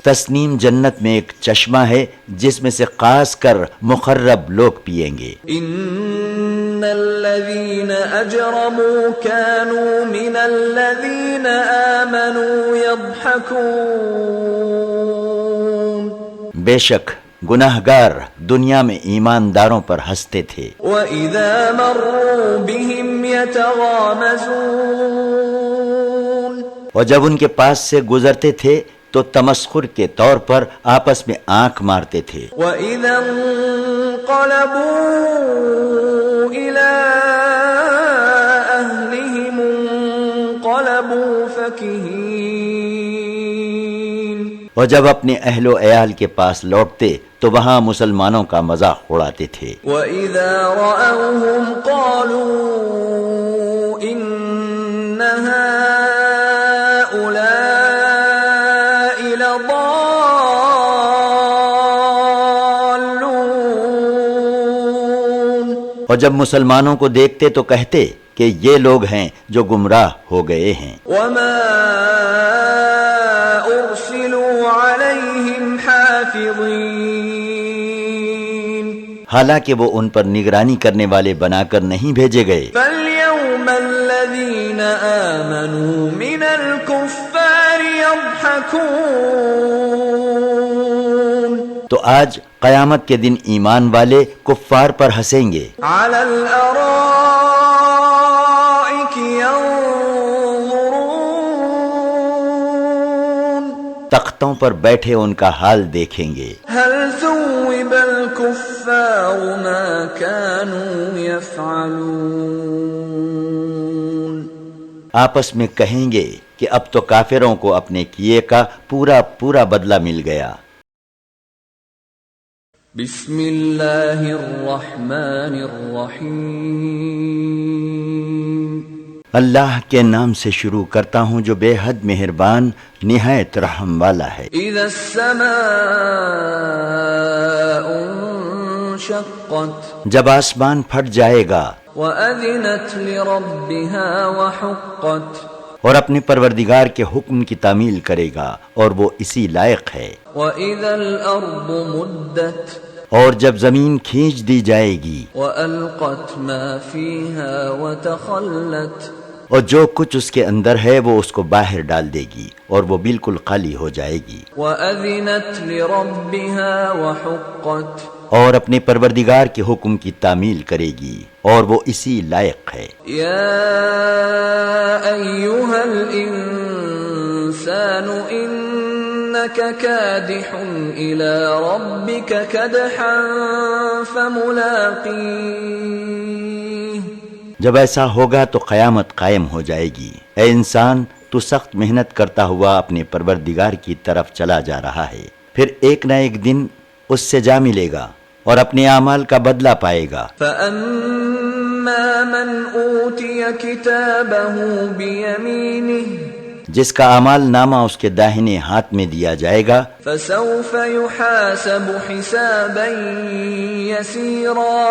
تسنیم جنت میں ایک چشمہ ہے جس میں سے خاص کر مقرب لوگ پیئیں گے. ان الذين اجرموا كانوا من الذين آمنوا يضحكون بے شک گناہگار دنیا میں ایمانداروں پر ہنستے تھے. وَإِذَا مَرُّوا بِهِمْ يَتَغَامَزُونَ اور جب ان کے پاس سے گزرتے تھے تو تمسخر کے طور پر آپس میں آنکھ مارتے تھے. وَإِذَا انقلبوا إِلَىٰ أَهْلِهِمُ انقلبوا فَكِهِينَ اور جب اپنے اہل و عیال کے پاس لوٹتے تو وہاں مسلمانوں کا مذاق اڑاتے تھے. وَإِذَا رَأَوْهُمْ قَالُوا إِنَّ هَٰؤُلَاءِ لَضَالُّونَ اور جب مسلمانوں کو دیکھتے تو کہتے کہ یہ لوگ ہیں جو گمراہ ہو گئے ہیں. وَمَا أُرْسِلُوا عَلَيْهِمْ حَافِظِينَ حالانکہ وہ ان پر نگرانی کرنے والے بنا کر نہیں بھیجے گئے. فَالْيَوْمَ الَّذِينَ آمَنُوا مِنَ الْكُفَّارِ يَضْحَكُونَ تو آج قیامت کے دن ایمان والے کفار پر ہنسیں گے. عَلَى الْأَرَائِكِ يَنظُرُونَ تختوں پر بیٹھے ان کا حال دیکھیں گے. هَلْ ثُوِّبَ الْكُفَّارُ مَا كَانُوا يَفْعَلُونَ آپس میں کہیں گے کہ اب تو کافروں کو اپنے کیے کا پورا پورا بدلہ مل گیا. بسم اللہ الرحمن الرحیم اللہ کے نام سے شروع کرتا ہوں جو بے حد مہربان نہایت رحم والا ہے. اذا السماء انشقت جب آسمان پھٹ جائے گا وَأَذِنَتْ لِرَبِّهَا وَحُقَّتْ اور اپنے پروردگار کے حکم کی تعمیل کرے گا اور وہ اسی لائق ہے. وَإِذَا الْأَرْضُ مُدَّتْ اور جب زمین کھینچ دی جائے گی وَأَلْقَتْ مَا فِيهَا وَتَخَلَّتْ اور جو کچھ اس کے اندر ہے وہ اس کو باہر ڈال دے گی اور وہ بالکل خالی ہو جائے گی. وَأَذِنَتْ لِرَبِّهَا وَحُقَّتْ اور اپنے پروردگار کے حکم کی تعمیل کرے گی اور وہ اسی لائق ہے. یا ایھا الانسان انک کادح الی ربک کدحا فملاقیہ جب ایسا ہوگا تو قیامت قائم ہو جائے گی. اے انسان تو سخت محنت کرتا ہوا اپنے پروردگار کی طرف چلا جا رہا ہے، پھر ایک نہ ایک دن اس سے جا ملے گا اور اپنے اعمال کا بدلہ پائے گا. فَأَمَّا مَنْ أُوتِيَ كِتَابَهُ بِيَمِينِهِ جس کا اعمال نامہ اس کے داہنے ہاتھ میں دیا جائے گا فَسَوْفَ يُحَاسَبُ حِسَابًا يَسِيرًا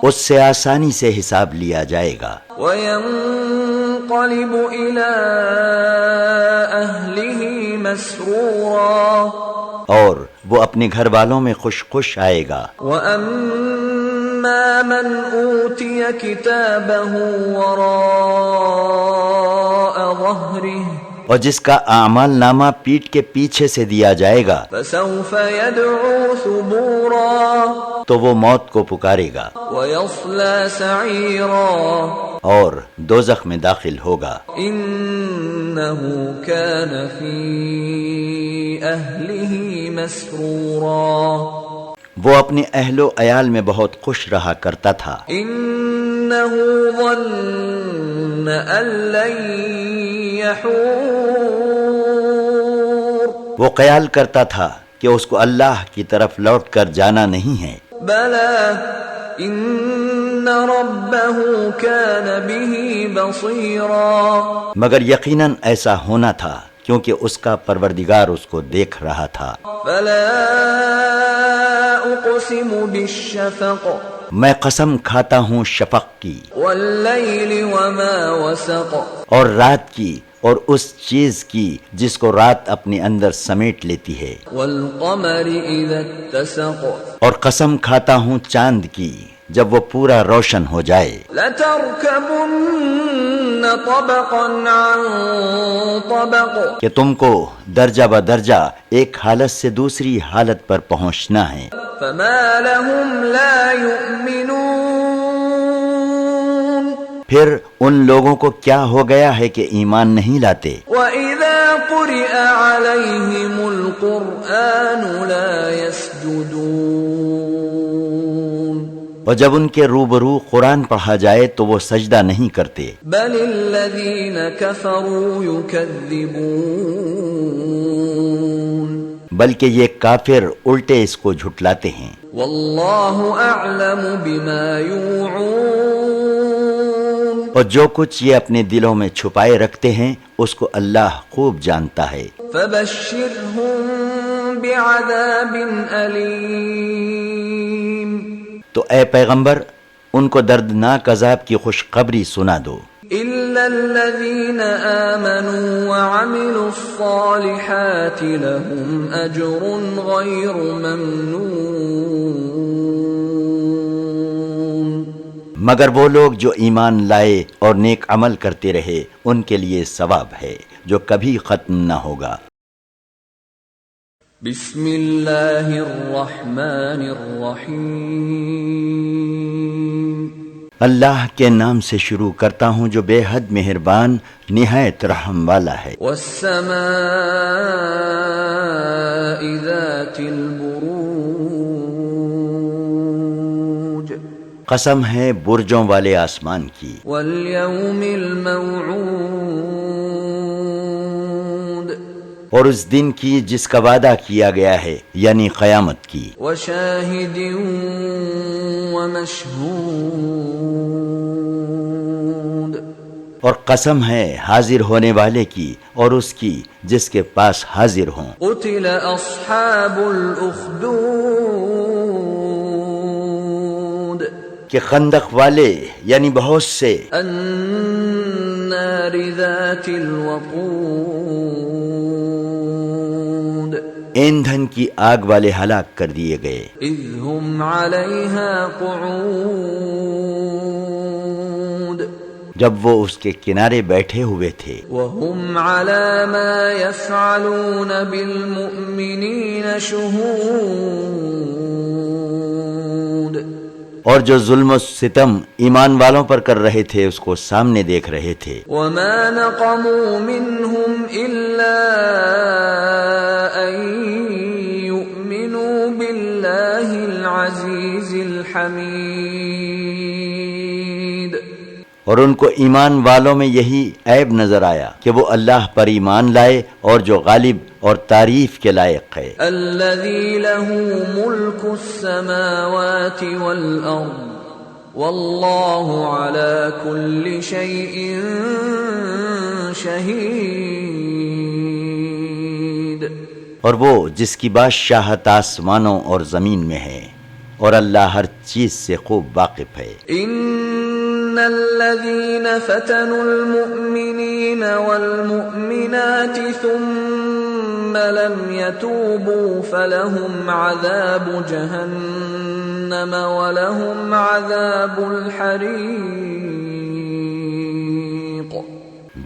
اس سے آسانی سے حساب لیا جائے گا. وَيَنْقَلِبُ إِلَىٰ أَهْلِهِ مَسْرُورًا اور وہ اپنے گھر والوں میں خوش خوش آئے گا. وَأَمَّا مَنْ أُوتِيَ كِتَابَهُ وَرَاءَ ظَهْرِهِ اور جس کا اعمال نامہ پیٹھ کے پیچھے سے دیا جائے گا فَسَوْفَ يَدْعُو ثُبُورًا تو وہ موت کو پکارے گا وَيَصْلَىٰ سَعِيرًا اور دوزخ میں داخل ہوگا. إِنَّهُ كَانَ فِي أَهْلِهِ مَسْرُورًا وہ اپنے اہل و عیال میں بہت خوش رہا کرتا تھا. إِنَّهُ ظَنَّ أَن لَّن يَحُورَ وہ خیال کرتا تھا کہ اس کو اللہ کی طرف لوٹ کر جانا نہیں ہے. بَلَىٰ إِنَّ رَبَّهُ كَانَ بِهِ بَصِيرًا مگر یقیناً ایسا ہونا تھا کیونکہ اس کا پروردگار اس کو دیکھ رہا تھا. فَلَا أُقْسِمُ بِالشَّفَقِ میں قسم کھاتا ہوں شفق کی واللیل وما وسق اور رات کی اور اس چیز کی جس کو رات اپنے اندر سمیٹ لیتی ہے، والقمر اذا اتسق اور قسم کھاتا ہوں چاند کی جب وہ پورا روشن ہو جائے، لتركبن طبقا عن طبق کہ تم کو درجہ بدرجہ ایک حالت سے دوسری حالت پر پہنچنا ہے، فما لهم لا يؤمنون پھر ان لوگوں کو کیا ہو گیا ہے کہ ایمان نہیں لاتے، وَإِذَا قُرِئَ عَلَيْهِمُ الْقُرْآنُ لَا يَسْجُدُونَ اور جب ان کے روبرو قرآن پڑھا جائے تو وہ سجدہ نہیں کرتے، بَلِ الَّذِينَ كَفَرُوا يُكَذِّبُونَ بلکہ یہ کافر الٹے اس کو جھٹلاتے ہیں، وَاللَّهُ أَعْلَمُ بِمَا يُوعُونَ اور جو کچھ یہ اپنے دلوں میں چھپائے رکھتے ہیں اس کو اللہ خوب جانتا ہے، فَبَشِّرْهُم بِعَذَابٍ أَلِيمٍ تو اے پیغمبر ان کو دردناک عذاب کی خوشخبری سنا دو، إِلَّا الَّذِينَ آمَنُوا وَعَمِلُوا الصَّالِحَاتِ لَهُمْ أَجْرٌ غَيْرُ مَمْنُونٍ مگر وہ لوگ جو ایمان لائے اور نیک عمل کرتے رہے ان کے لیے ثواب ہے جو کبھی ختم نہ ہوگا۔ بسم اللہ الرحمن الرحیم اللہ کے نام سے شروع کرتا ہوں جو بے حد مہربان نہایت رحم والا ہے، والسماء ذات البروج قسم ہے برجوں والے آسمان کی، والیوم الموعود اور اس دن کی جس کا وعدہ کیا گیا ہے یعنی قیامت کی، وشاہد ومشہود اور قسم ہے حاضر ہونے والے کی اور اس کی جس کے پاس حاضر ہوں، قتل اصحاب الاخدود کہ خندق والے یعنی بہت سے النار ذات الوقود ایندھن کی آگ والے ہلاک کر دیے گئے، اذ هم علیہا قعود جب وہ اس کے کنارے بیٹھے ہوئے تھے، وهم على ما يفعلون بالمؤمنین شہود اور جو ظلم و ستم ایمان والوں پر کر رہے تھے اس کو سامنے دیکھ رہے تھے، وما نقموا منهم إلا أن يؤمنوا بالله العزيز الحميد اور ان کو ایمان والوں میں یہی عیب نظر آیا کہ وہ اللہ پر ایمان لائے اور جو غالب اور تعریف کے لائق ہے، الذي له ملك السماوات والأرض والله على كل شيء شهيد اور وہ جس کی بادشاہت آسمانوں اور زمین میں ہے اور اللہ ہر چیز سے خوب واقف ہے۔ ان الذين فتنوا المؤمنين والمؤمنات ثم لم يتوبوا فلهم عذاب جهنم ولهم عذاب الحريق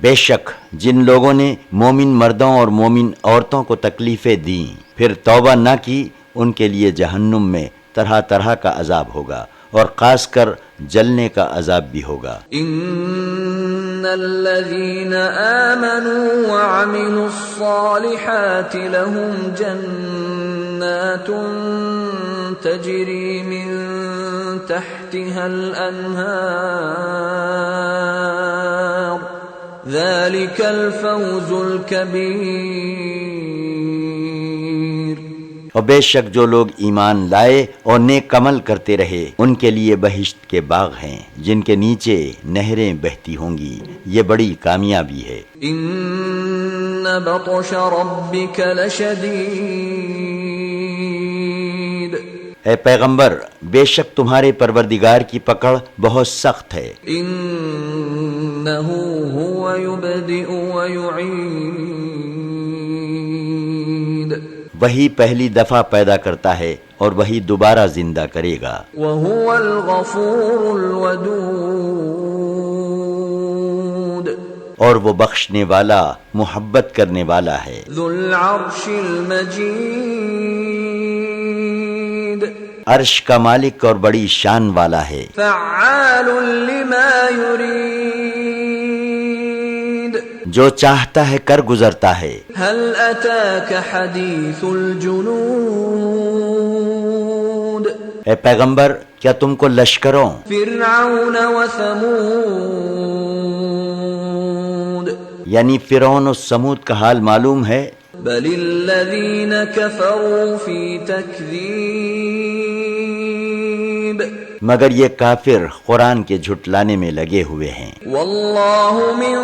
بے شک جن لوگوں نے مومن مردوں اور مومن عورتوں کو تکلیفیں دیں پھر توبہ نہ کی ان کے لیے جہنم میں طرح طرح کا عذاب ہوگا اور خاص کر جلنے کا عذاب بھی ہوگا۔ ان الذين آمنوا وعملوا الصالحات لهم جنات تجري من تحتها الأنهار ذلك الفوز الكبير اور بے شک جو لوگ ایمان لائے اور نیک عمل کرتے رہے ان کے لیے بہشت کے باغ ہیں جن کے نیچے نہریں بہتی ہوں گی، یہ بڑی کامیابی ہے۔ ان بطش ربك لشدید اے پیغمبر بے شک تمہارے پروردگار کی پکڑ بہت سخت ہے، إنه هو يبدئ ويعيد وہی پہلی دفعہ پیدا کرتا ہے اور وہی دوبارہ زندہ کرے گا، وهو الغفور الودود اور وہ بخشنے والا محبت کرنے والا ہے، ذو العرش المجيد عرش کا مالک اور بڑی شان والا ہے، فعال لما يريد جو چاہتا ہے کر گزرتا ہے۔ هل أتاك حديث الجنود اے پیغمبر کیا تم کو لشکروں فرعون وثمود یعنی فرعون و سمود کا حال معلوم ہے؟ بل الذين كفروا في تكذيب مگر یہ کافر قرآن کے جھٹلانے میں لگے ہوئے ہیں، والله من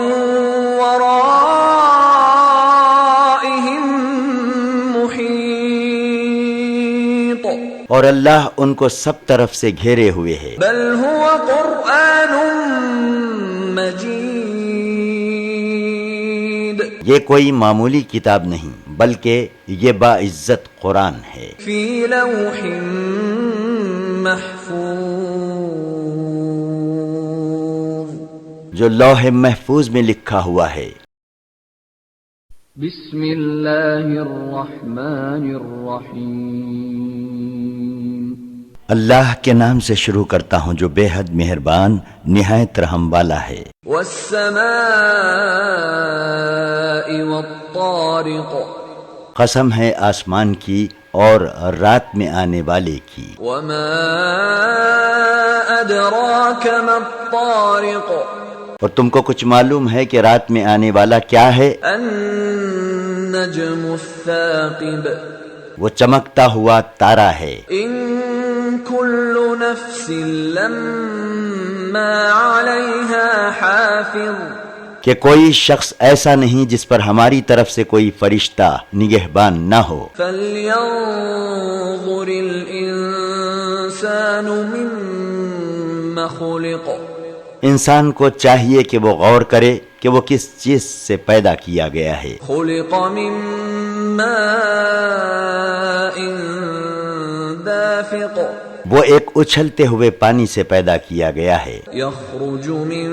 ورائهم محيط اور اللہ ان کو سب طرف سے گھیرے ہوئے ہے، بل هو قرآن مجيد یہ کوئی معمولی کتاب نہیں بلکہ یہ باعزت قرآن ہے، في لوح محفوظ جو لوح محفوظ میں لکھا ہوا ہے۔ بسم اللہ الرحمن الرحیم اللہ کے نام سے شروع کرتا ہوں جو بے حد مہربان نہایت رحم والا ہے، والسماء والطارق قسم ہے آسمان کی اور رات میں آنے والے کی، وما ادراک ما الطارق اور تم کو کچھ معلوم ہے کہ رات میں آنے والا کیا ہے؟ النجم الثاقب وہ چمکتا ہوا تارا ہے، ان كل نفس لما عليها حافظ کہ کوئی شخص ایسا نہیں جس پر ہماری طرف سے کوئی فرشتہ نگہبان نہ ہو، فلينظر الانسان مما خلق انسان کو چاہیے کہ وہ غور کرے کہ وہ کس چیز سے پیدا کیا گیا ہے، خلق من ماء دافق وہ ایک اچھلتے ہوئے پانی سے پیدا کیا گیا ہے، يخرج من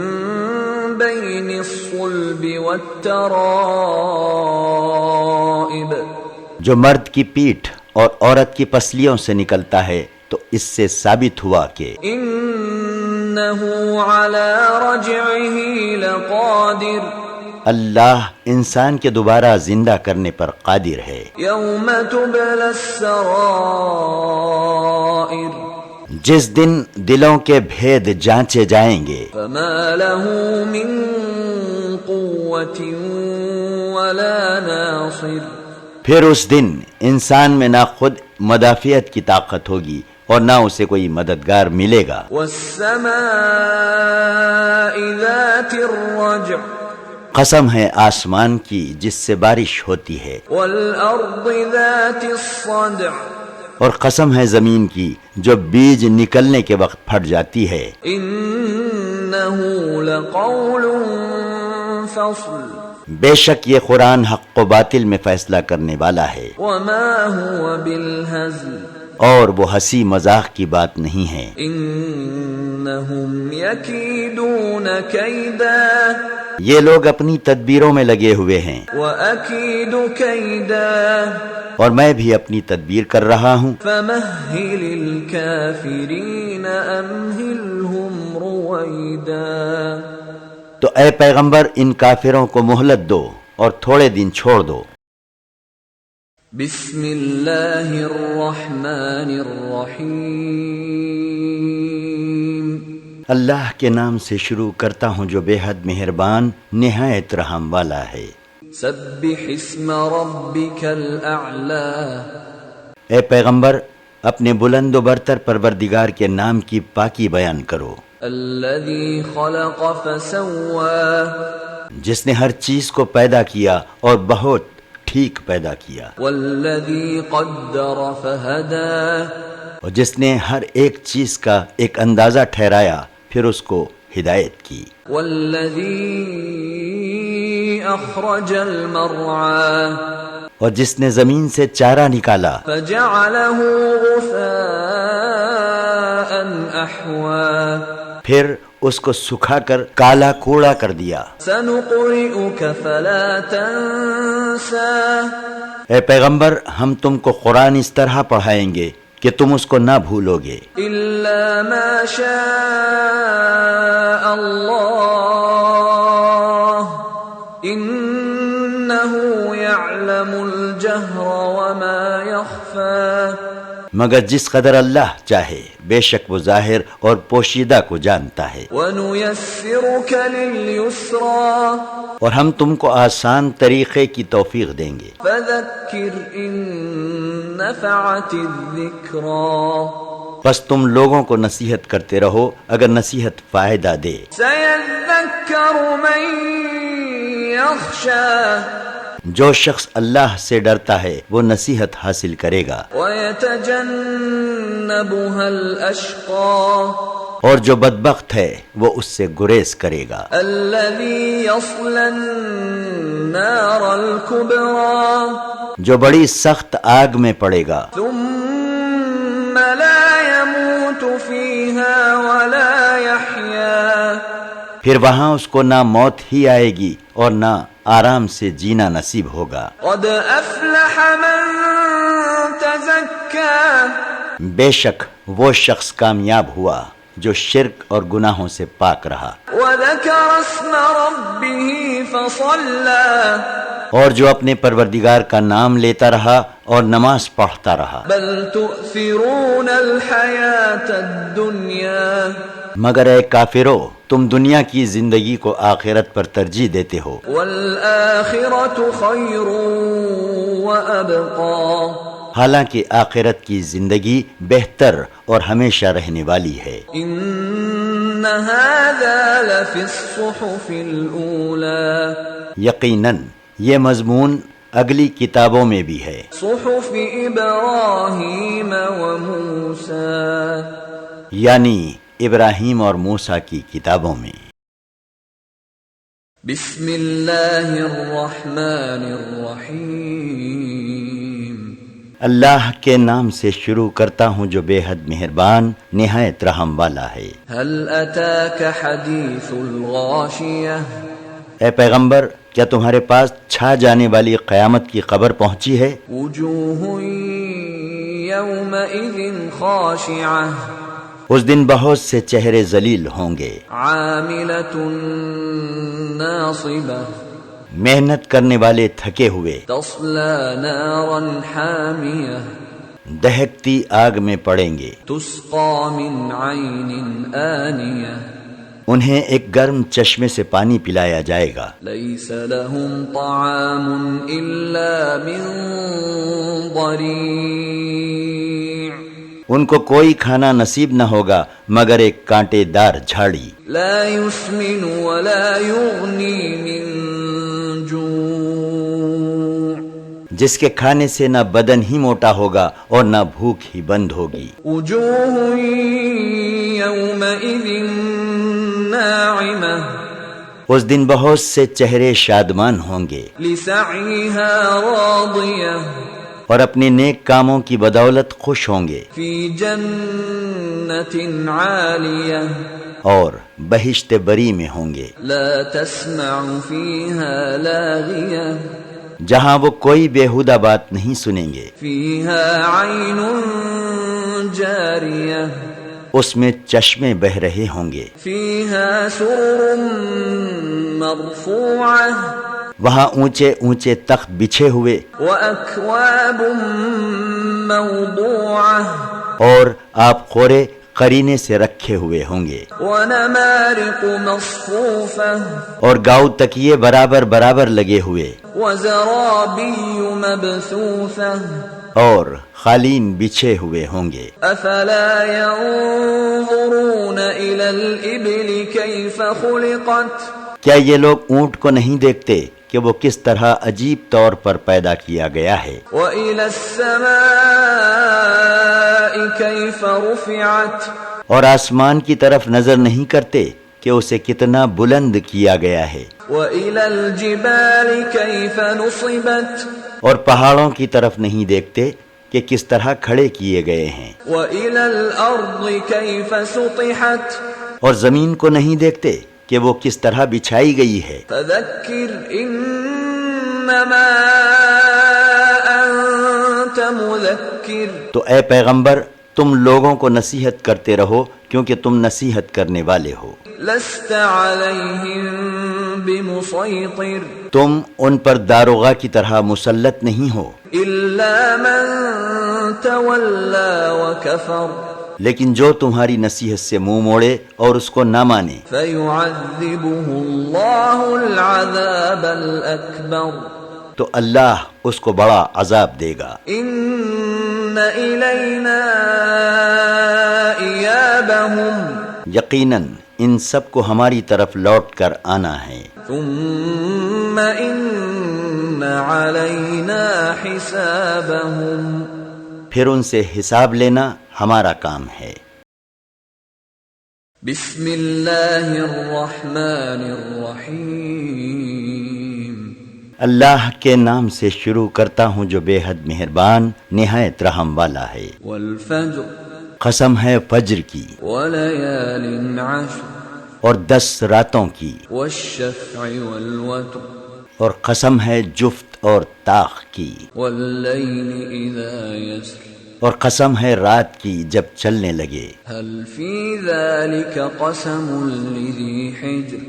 بين الصلب والترائب جو مرد کی پیٹھ اور عورت کی پسلیوں سے نکلتا ہے، تو اس سے ثابت ہوا کہ انه على رجعه لقادر اللہ انسان کے دوبارہ زندہ کرنے پر قادر ہے، يوم تبلى السرائر جس دن دلوں کے بھید جانچے جائیں گے، فما له من قوة ولا ناصر پھر اس دن انسان میں نہ خود مدافعت کی طاقت ہوگی اور نہ اسے کوئی مددگار ملے گا، والسماء ذات الرجع قسم ہے آسمان کی جس سے بارش ہوتی ہے، والأرض ذات الصدع اور قسم ہے زمین کی جو بیج نکلنے کے وقت پھٹ جاتی ہے، إنه لقول فصل بے شک یہ قرآن حق و باطل میں فیصلہ کرنے والا ہے، وما هو بالهزل اور وہ ہنسی مذاق کی بات نہیں ہے، إنهم يكيدون كيدا یہ لوگ اپنی تدبیروں میں لگے ہوئے ہیں وأكيد كيدا اور میں بھی اپنی تدبیر کر رہا ہوں، فمهل الكافرين أمهلهم رويدا تو اے پیغمبر ان کافروں کو مہلت دو اور تھوڑے دن چھوڑ دو۔ بسم اللہ الرحمن الرحیم اللہ کے نام سے شروع کرتا ہوں جو بے حد مہربان نہایت رحم والا ہے۔ سبح اسم ربک الاعلی اے پیغمبر اپنے بلند و برتر پروردگار کے نام کی پاکی بیان کرو، الذی خلق فسوى جس نے ہر چیز کو پیدا کیا اور بہت ٹھیک پیدا کیا، والذی قدر فہدى اور جس نے ہر ایک چیز کا ایک اندازہ ٹھہرایا پھر اس کو ہدایت کی. والذی اخرج المرعى اور جس نے زمین سے چارہ نکالا فجعله غثاء احوا پھر اس کو سکھا کر کالا کوڑا کر دیا. سنقرئك فلا تنسى اے پیغمبر ہم تم کو قرآن اس طرح پڑھائیں گے کہ تم اس کو نہ بھولو گے الا ما شاء الله انه يعلم الجهر وما يخفى مگر جس قدر اللہ چاہے بے شک وہ ظاہر اور پوشیدہ کو جانتا ہے. وَنُيَسِّرُكَ لِلْيُسْرَى اور ہم تم کو آسان طریقے کی توفیق دیں گے. فَذَكِّرْ إِن نَفَعَتِ الذِّكْرَى بس تم لوگوں کو نصیحت کرتے رہو اگر نصیحت فائدہ دے. سَيَذَّكَّرُ مَن يَخْشَى جو شخص اللہ سے ڈرتا ہے وہ نصیحت حاصل کرے گا. وَيَتَجَنَّبُهَا الْأَشْقَى اور جو بدبخت ہے وہ اس سے گریز کرے گا. الَّذِي يَصْلَى النَّارَ الْكُبْرَى جو بڑی سخت آگ میں پڑے گا ثُمَّ لَا يَمُوتُ فِيهَا وَلَا يَحْيَا پھر وہاں اس کو نہ موت ہی آئے گی اور نہ آرام سے جینا نصیب ہوگا. قَدْ أَفْلَحَ مَن تَزَكَّى بے شک وہ شخص کامیاب ہوا جو شرک اور گناہوں سے پاک رہا وَذَكَرَ اسْمَ رَبِّهِ فَصَلَّى اور جو اپنے پروردگار کا نام لیتا رہا اور نماز پڑھتا رہا. بَلْ تُؤْثِرُونَ الْحَيَاةَ الدُّنْيَا مگر اے کافرو تم دنیا کی زندگی کو آخرت پر ترجیح دیتے ہو. وَالْآخِرَةُ خَيْرٌ وَأَبْقَى حالانکہ آخرت کی زندگی بہتر اور ہمیشہ رہنے والی ہے. إِنَّ هَذَا لَفِي الصُّحُفِ الْأُولَى یقیناً یہ مضمون اگلی کتابوں میں بھی ہے. صُحُفِ إِبْرَاهِيمَ وَمُوسَى یعنی ابراہیم اور موسیٰ کی کتابوں میں. بسم اللہ الرحمن الرحیم اللہ کے نام سے شروع کرتا ہوں جو بے حد مہربان نہایت رحم والا ہے. هل اتاک حدیث الغاشیہ اے پیغمبر کیا تمہارے پاس چھا جانے والی قیامت کی خبر پہنچی ہے؟ وجوہ یومئذ خاشعہ اس دن بہت سے چہرے ذلیل ہوں گے. عاملۃ ناصبہ محنت کرنے والے تھکے ہوئے تصلی نارا حامیہ دہکتی آگ میں پڑیں گے. تسقى من عین آنیہ انہیں ایک گرم چشمے سے پانی پلایا جائے گا. لیس لهم طعام الا من ضریع ان کو کوئی کھانا نصیب نہ ہوگا مگر ایک کانٹے دار جھاڑی. لا يسمن ولا يغني من جوع جس کے کھانے سے نہ بدن ہی موٹا ہوگا اور نہ بھوک ہی بند ہوگی. وجوه يومئذ ناعمة اس دن بہت سے چہرے شادمان ہوں گے لسعيها راضية اور اپنے نیک کاموں کی بدولت خوش ہوں گے. في جنة عالية اور بہشت بری میں ہوں گے لا تسمع فيها لاغية جہاں وہ کوئی بیہودہ بات نہیں سنیں گے. فيها عين جارية اس میں چشمے بہہ رہے ہوں گے. فيها سرر مرفوعة وہاں اونچے اونچے تخت بچھے ہوئے وأكواب موضوعة اور آپ خورے قرینے سے رکھے ہوئے ہوں گے. ونمارق مصفوفة اور گاؤ تکیے برابر برابر لگے ہوئے وزرابي مبثوثة اور قالین بچھے ہوئے ہوں گے. أفلا ينظرون إلى الإبل كيف خلقت کیا یہ لوگ اونٹ کو نہیں دیکھتے کہ وہ کس طرح عجیب طور پر پیدا کیا گیا ہے؟ وإلى السماء كيف رفعت اور آسمان کی طرف نظر نہیں کرتے کہ اسے کتنا بلند کیا گیا ہے، وإلى الجبال كيف نصبت اور پہاڑوں کی طرف نہیں دیکھتے کہ کس طرح کھڑے کیے گئے ہیں، وإلى الأرض كيف سطحت اور زمین کو نہیں دیکھتے کہ وہ کس طرح بچھائی گئی ہے۔ فذكر إنما أنت مذكر تو اے پیغمبر تم لوگوں کو نصیحت کرتے رہو کیونکہ تم نصیحت کرنے والے ہو، لست عليهم بمسيطر تم ان پر داروغہ کی طرح مسلط نہیں ہو، إلا من تولى وكفر لیکن جو تمہاری نصیحت سے منہ موڑے اور اس کو نہ مانے فيعذبه الله العذاب الأكبر تو اللہ اس کو بڑا عذاب دے گا۔ إن إلينا إيابهم یقیناً ان سب کو ہماری طرف لوٹ کر آنا ہے، ثم إن علينا حسابهم پھر ان سے حساب لینا ہمارا کام ہے۔ بسم اللہ الرحمن الرحیم اللہ کے نام سے شروع کرتا ہوں جو بے حد مہربان نہایت رحم والا ہے۔ والفجر قسم ہے فجر کی وليال عشر اور 10 راتوں کی، والشفع والوتر اور قسم ہے جفت اور طاق کی، والليل إذا يسر اور قسم ہے رات کی جب چلنے لگے، هل في ذلك قسم لذي حجر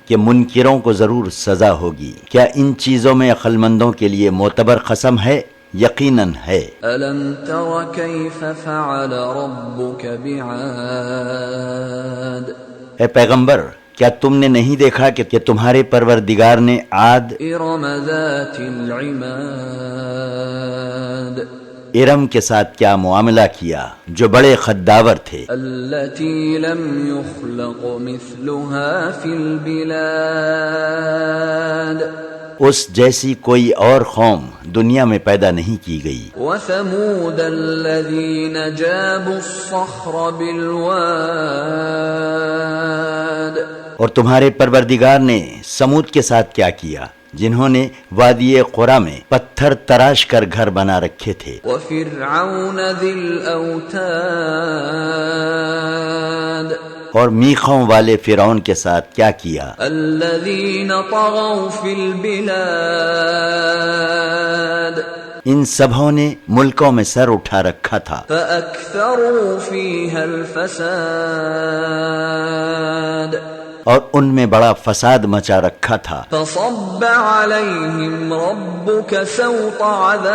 کہ منکروں کو ضرور سزا ہوگی۔ کیا ان چیزوں میں عقل مندوں کے لیے معتبر قسم ہے؟ یقیناً ہے۔ ألم تر كيف فعل ربك بعاد اے پیغمبر کیا تم نے نہیں دیکھا کہ تمہارے پروردگار نے عاد إرم ذات العماد ارم کے ساتھ کیا معاملہ کیا جو بڑے خداور تھے، التي لم يخلق مثلها في البلاد اس جیسی کوئی اور قوم دنیا میں پیدا نہیں کی گئی۔ وثمود الذين جابوا الصخر بالواد اور تمہارے پروردگار نے سمود کے ساتھ کیا کیا جنہوں نے وادی قرا میں پتھر تراش کر گھر بنا رکھے تھے، وفرعون ذي الأوتاد اور میخوں والے فرعون کے ساتھ کیا کیا الذين طغوا في البلاد ان سبھوں نے ملکوں میں سر اٹھا رکھا تھا، فأكثروا فيها الفساد اور ان میں بڑا فساد مچا رکھا تھا، فصب عليهم ربك سوط عذاب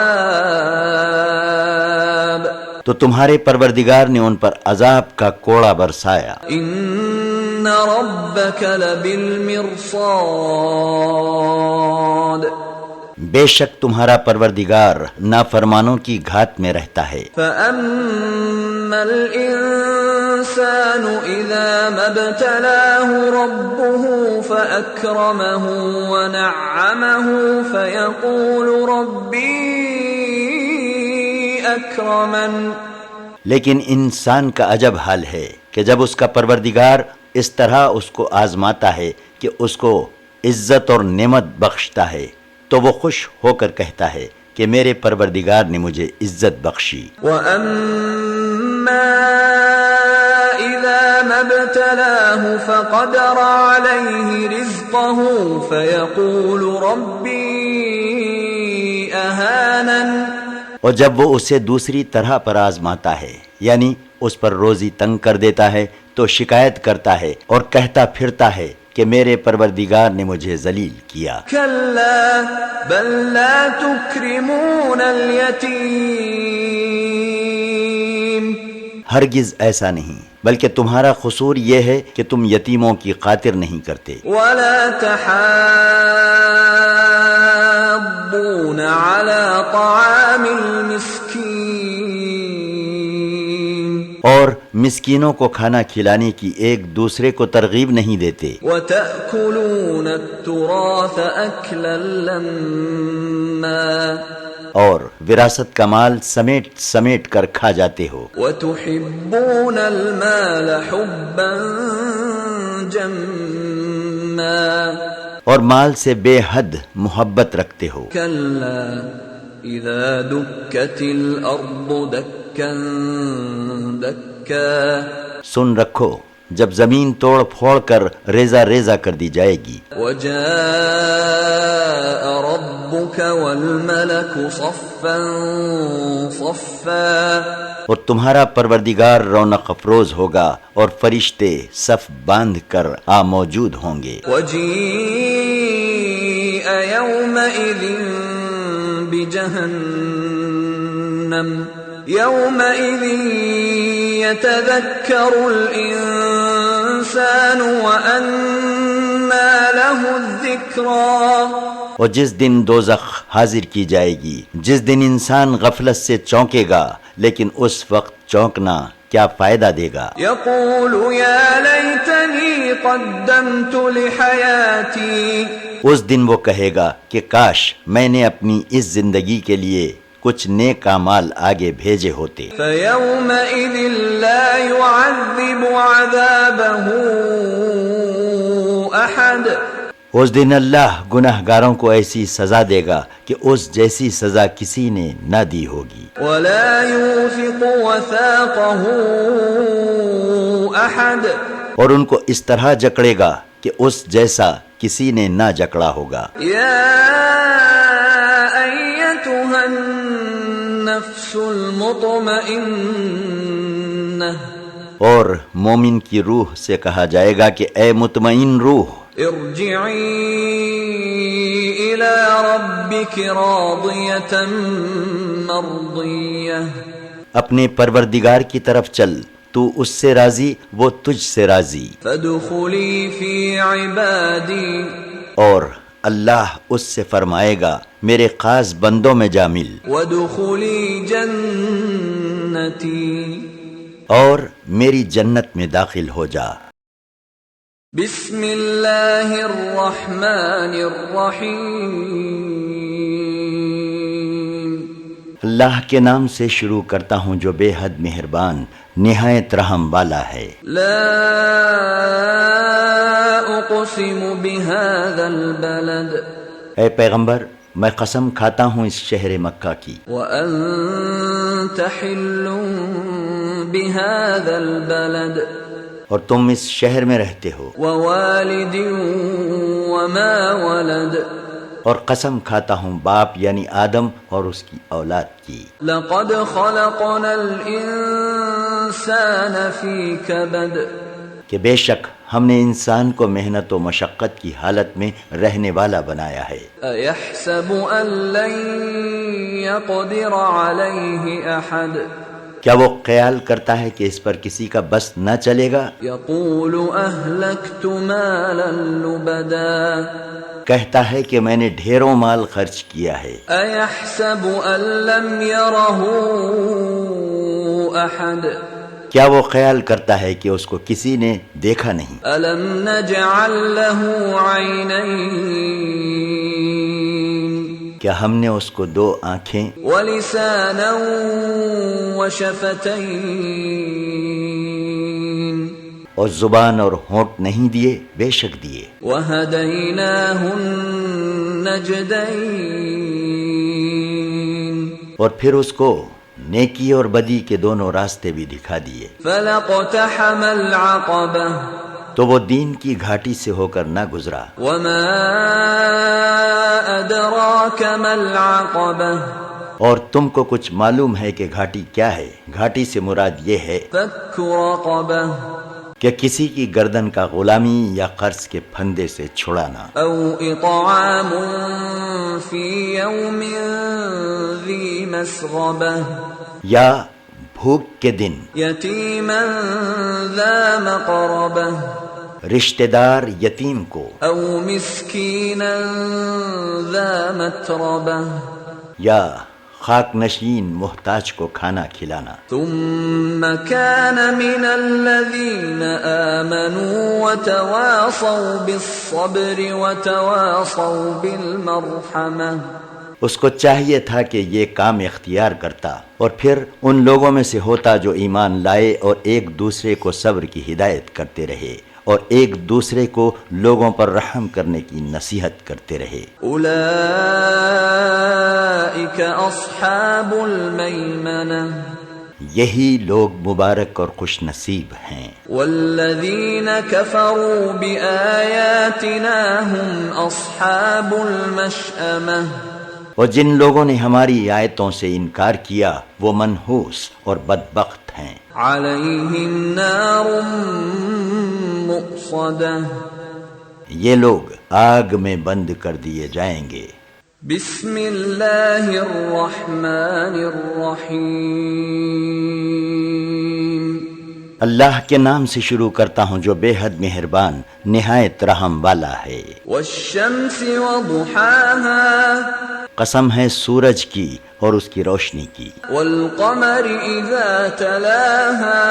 تو تمہارے پروردگار نے ان پر عذاب کا کوڑا برسایا۔ إن ربك لبالمرصاد بے شک تمہارا پروردگار نافرمانوں کی گھات میں رہتا ہے۔ فأما الإنسان إذا ما ابتلاه ربه فأكرمه ونعمه فيقول ربي أكرمن لیکن انسان کا عجب حال ہے کہ جب اس کا پروردگار اس طرح اس کو آزماتا ہے کہ اس کو عزت اور نعمت بخشتا ہے تو وہ خوش ہو کر کہتا ہے کہ میرے پروردگار نے مجھے عزت بخشی، وأما إذا ما ابتلاه فقدر عليه رزقه فيقول ربي أهانن اور جب وہ اسے دوسری طرح پر آزماتا ہے یعنی اس پر روزی تنگ کر دیتا ہے تو شکایت کرتا ہے اور کہتا پھرتا ہے کہ میرے پروردگار نے مجھے ذلیل کیا۔ كلا بل لا تكرمون اليتيم ہرگز ایسا نہیں، بلکہ تمہارا قصور یہ ہے کہ تم یتیموں کی خاطر نہیں کرتے، ولا تحاضون على طعام المسكين اور مسکینوں کو کھانا کھلانے کی ایک دوسرے کو ترغیب نہیں دیتے، وتأكلون التراث أكلا لما اور وراثت کا مال سمیٹ سمیٹ کر کھا جاتے ہو، وتحبون المال حبا جما اور مال سے بے حد محبت رکھتے ہو، كلا اذا دكت الارض دكا دكا سن رکھو جب زمین توڑ پھوڑ کر ریزہ ریزہ کر دی جائے گی، وجاء ربك والملك صفا صفا اور تمہارا پروردگار رونق افروز ہوگا اور فرشتے صف باندھ کر موجود ہوں گے، وجيء يومئذ بجهنم يومئذ يتذكر الإنسان وأنى له الذكرى اور جس دن دوزخ حاضر کی جائے گی، جس دن انسان غفلت سے چونکے گا، لیکن اس وقت چونکنا کیا فائدہ دے گا؟ يقول يا ليتني قدمت لحياتي اس دن وہ کہے گا کہ کاش میں نے اپنی اس زندگی کے لیے کچھ نیک اعمال آگے بھیجے ہوتے، فيومئذ لا يعذب عذابه أحد اس دن اللہ گناہ گاروں کو ایسی سزا دے گا کہ اس جیسی سزا کسی نے نہ دی ہوگی، ولا يوثق وثاقه أحد اور ان کو اس طرح جکڑے گا کہ اس جیسا کسی نے نہ جکڑا ہوگا۔ يا أيتها النفس المطمئنة اور مومن کی روح سے کہا جائے گا کہ اے مطمئن روح، ارجعي إلى ربك راضية مرضية اپنے پروردگار کی طرف چل، تو اس سے راضی، وہ تجھ سے راضی، فادخلي في عبادي اور اللہ اس سے فرمائے گا میرے خاص بندوں میں جا مل، وادخلي جنتي اور میری جنت میں داخل ہو جا۔ بسم اللہ الرحمن الرحیم اللہ کے نام سے شروع کرتا ہوں جو بے حد مہربان نہایت رحم والا ہے۔ لا اقسم بهذا البلد اے پیغمبر میں قسم کھاتا ہوں اس شہر مکہ کی، وانت حل بهذا البلد اور تم اس شہر میں رہتے ہو، ووالد وما ولد اور قسم کھاتا ہوں باپ یعنی آدم اور اس کی اولاد کی، لقد خلقنا الانسان في كبد کہ بے شک ہم نے انسان کو محنت و مشقت کی حالت میں رہنے والا بنایا ہے۔ أيحسب أن لن يقدر عليه أحد کیا وہ خیال کرتا ہے کہ اس پر کسی کا بس نہ چلے گا؟ يقول أهلكت مالا لبدا کہتا ہے کہ میں نے ڈھیروں مال خرچ کیا ہے۔ أيحسب أن لم يره أحد کیا وہ خیال کرتا ہے کہ اس کو کسی نے دیکھا نہیں؟ ألم نجعل له عينين کیا ہم نے اس کو دو آنکھیں ولسانا وشفتين اور زبان اور ہونٹ نہیں دیے؟ بے شک دیے۔ وهديناه النجدين اور پھر اس کو نیکی اور بدی کے دونوں راستے بھی دکھا دیے، فلاقتحم العقبة تو وہ دین کی گھاٹی سے ہو کر نہ گزرا۔ وما أدراك ما العقبة اور تم کو کچھ معلوم ہے کہ گھاٹی کیا ہے؟ گھاٹی سے مراد یہ ہے فك رقبة کہ کسی کی گردن کا غلامی یا قرض کے پھندے سے چھڑانا، أو إطعام في يوم ذي مسغبة یا بھوک کے دن يتيما ذا مقربة رشتہ دار یتیم کو، أو مسكينا ذا متربة یا خاک نشین محتاج کو کھانا کھلانا۔ ثم كان من الذين آمنوا وتواصوا بالصبر وتواصوا بالمرحمة اس کو چاہیے تھا کہ یہ کام اختیار کرتا اور پھر ان لوگوں میں سے ہوتا جو ایمان لائے اور ایک دوسرے کو صبر کی ہدایت کرتے رہے اور ایک دوسرے کو لوگوں پر رحم کرنے کی نصیحت کرتے رہے۔ اولئک اصحاب المیمنہ، یہی لوگ مبارک اور خوش نصیب ہیں۔ والذین کفروا بآیاتنا هم اصحاب المشأمہ، اور جن لوگوں نے ہماری آیتوں سے انکار کیا وہ منحوس اور بدبخت ہیں۔ علیہم نار مؤصدہ، یہ لوگ آگ میں بند کر دیے جائیں گے۔ بسم اللہ الرحمن الرحیم، اللہ کے نام سے شروع کرتا ہوں جو بے حد مہربان نہایت رحم والا ہے۔ والشمس وضحاها، قسم ہے سورج کی اور اس کی روشنی کی، والقمر اذا تلاها،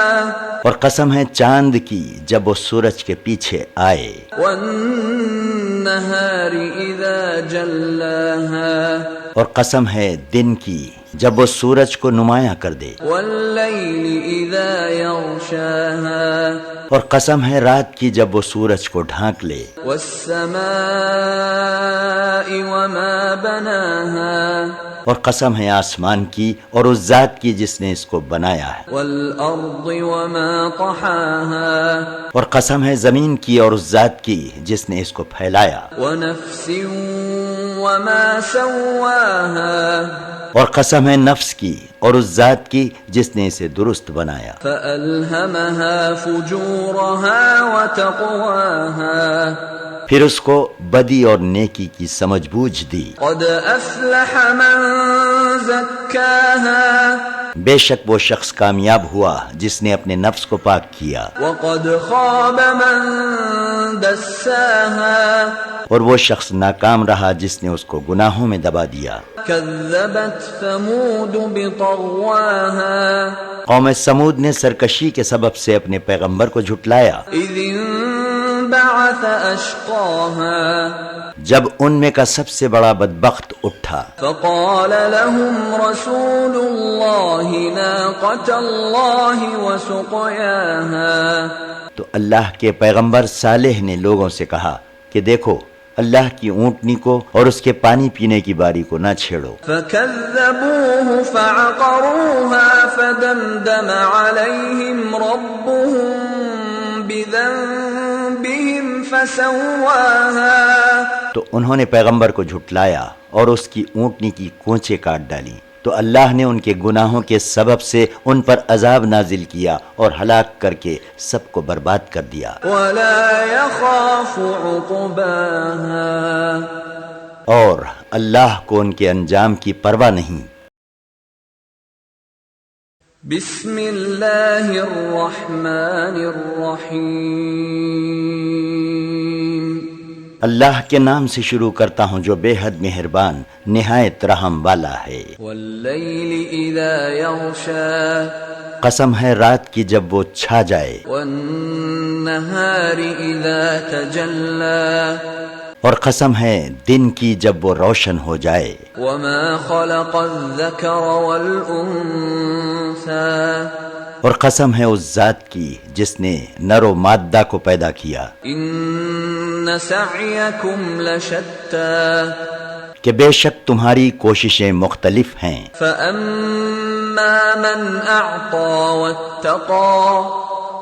اور قسم ہے چاند کی جب وہ سورج کے پیچھے آئے، والنہار اذا جلاها، اور قسم ہے دن کی جب وہ سورج کو نمایاں کر دے، واللیل اذا یغشاها، اور قسم ہے رات کی جب وہ سورج کو ڈھانک لے، والسماء وما بناها، اور قسم ہے آسمان کی اور اس ذات کی جس نے اس کو بنایا ہے، والارض وما طحاها، اور قسم ہے زمین کی اور اس ذات کی جس نے اس کو پھیلایا، ونفس وما سواها، اور قسم ہے نفس کی اور اس ذات کی جس نے اسے درست بنایا، فألهمها فجورها وتقواها، پھر اس کو بدی اور نیکی کی سمجھ بوجھ دی۔ قد افلح من زکاها، بے شک وہ شخص کامیاب ہوا جس نے اپنے نفس کو پاک کیا، وقد خاب من دساها، اور وہ شخص ناکام رہا جس نے اس کو گناہوں میں دبا دیا۔ كذبت ثمود بطغواها، قوم سمود نے سرکشی کے سبب سے اپنے پیغمبر کو جھٹلایا إذ انبعث أشقاها، جب ان میں کا سب سے بڑا بدبخت اٹھا، فقال لهم رسول الله ناقة الله وسقياها، تو اللہ کے پیغمبر صالح نے لوگوں سے کہا کہ دیکھو اللہ کی اونٹنی کو اور اس کے پانی پینے کی باری کو نہ چھیڑو، فكذبوه فعقروها فدمدم عليهم ربهم بذنبهم فسواها، تو انہوں نے پیغمبر کو جھٹلایا اور اس کی اونٹنی کی کونچیں کاٹ ڈالی، تو اللہ نے ان کے گناہوں کے سبب سے ان پر عذاب نازل کیا اور ہلاک کر کے سب کو برباد کر دیا، ولا يخاف عقباها، اور اللہ کو ان کے انجام کی پرواہ نہیں۔ بسم اللہ الرحمن الرحیم، اللہ کے نام سے شروع کرتا ہوں جو بے حد مہربان نہایت رحم والا ہے۔ واللیل اذا یغشا، قسم ہے رات کی جب وہ چھا جائے، والنہار اذا تجلا، اور قسم ہے دن کی جب وہ روشن ہو جائے، وما خلق الذکر والانثى، اور قسم ہے اس ذات کی جس نے نر و مادہ کو پیدا کیا، ان سعیکم لشتی، کہ بے شک تمہاری کوششیں مختلف ہیں، فاما من اعطى واتقى،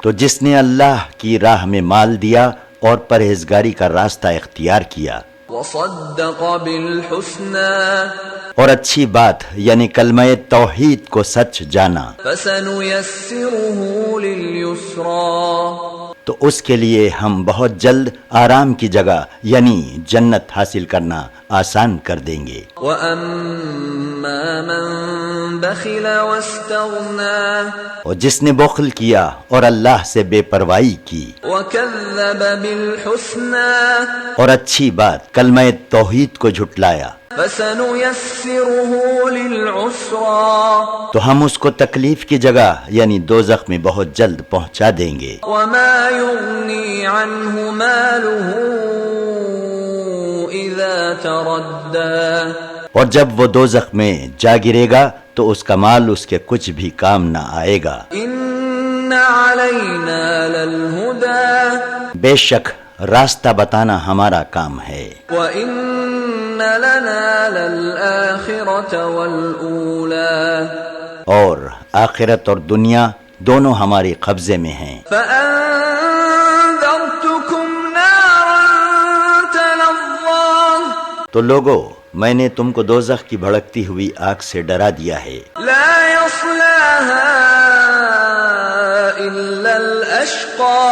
تو جس نے اللہ کی راہ میں مال دیا اور پرہیزگاری کا راستہ اختیار کیا، وصدق بالحسنى، اور اچھی بات یعنی کلمہ توحید کو سچ جانا، فسنيسره لليسرى، تو اس کے لیے ہم بہت جلد آرام کی جگہ یعنی جنت حاصل کرنا آسان کر دیں گے۔ وَأَمَّا مَن بَخِلَ وَاسْتَغْنَى، اور جس نے بخل کیا اور اللہ سے بے پرواہی کی، وَكَذَّبَ بِالْحُسْنَى، اور اچھی بات کلمہ توحید کو جھٹلایا، فَسَنُيَسِّرُهُ لِلْعُسْرَى، تو ہم اس کو تکلیف کی جگہ یعنی دوزخ میں بہت جلد پہنچا دیں گے۔ وَمَا يُغْنِي عَنْهُ مَالُهُ إِذَا تَرَدَّى، اور جب وہ دوزخ میں جا گرے گا تو اس کا مال اس کے کچھ بھی کام نہ آئے گا۔ إن علينا للهدى بے شک راستہ بتانا ہمارا کام ہے، وإن لنا للآخرة والأولى اور آخرت اور دنیا دونوں ہمارے قبضے میں ہیں۔ فأنذرتكم نارا تلظى تو لوگو میں نے تم کو دوزخ کی بھڑکتی ہوئی آگ سے ڈرا دیا ہے، لا يصلاها إلا الأشقى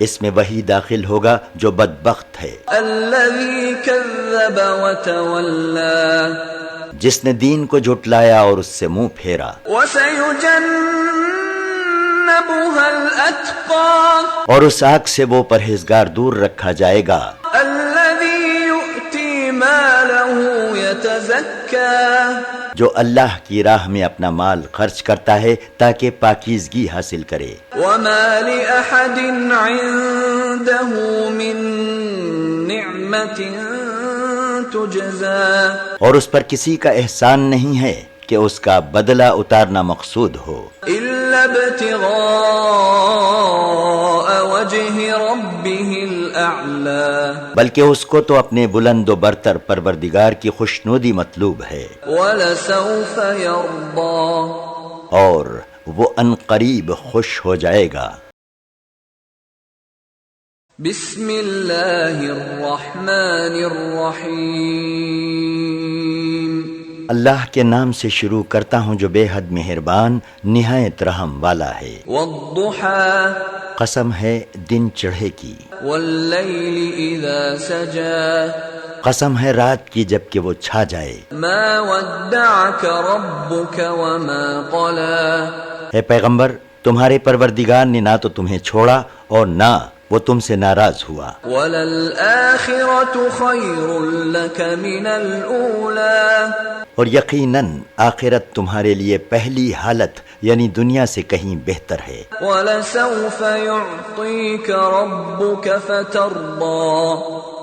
اس میں وہی داخل ہوگا جو بدبخت ہے، الذي كذب وتولى جس نے دین کو جھٹلایا اور اس سے منہ پھیرا، وسيجنبها الأتقى اور اس آگ سے وہ پرہیزگار دور رکھا جائے گا الذي يؤتي ماله يتزكى جو اللہ کی راہ میں اپنا مال خرچ کرتا ہے تاکہ پاکیزگی حاصل کرے، وما لأحد عنده من نعمة تجزى اور اس پر کسی کا احسان نہیں ہے کہ اس کا بدلہ اتارنا مقصود ہو، إلا ابتغاء وجه ربه الأعلى بلکہ اس کو تو اپنے بلند و برتر پروردگار کی خوشنودی مطلوب ہے، ولسوف يرضى اور وہ عنقریب خوش ہو جائے گا۔ بسم اللہ الرحمن الرحیم اللہ کے نام سے شروع کرتا ہوں جو بے حد مہربان نہایت رحم والا ہے۔ والضحى قسم ہے دن چڑھے کی، واللیل اذا سجى قسم ہے رات کی جب کہ وہ چھا جائے۔ ما ودعك ربك وما قلى اے پیغمبر تمہارے پروردگار نے نہ تو تمہیں چھوڑا اور نہ وہ تم سے ناراض ہوا، وللآخرة خير لك من الأولى اور یقیناً آخرت تمہارے لیے پہلی حالت یعنی دنیا سے کہیں بہتر ہے، ولسوف يعطيك ربك فترضى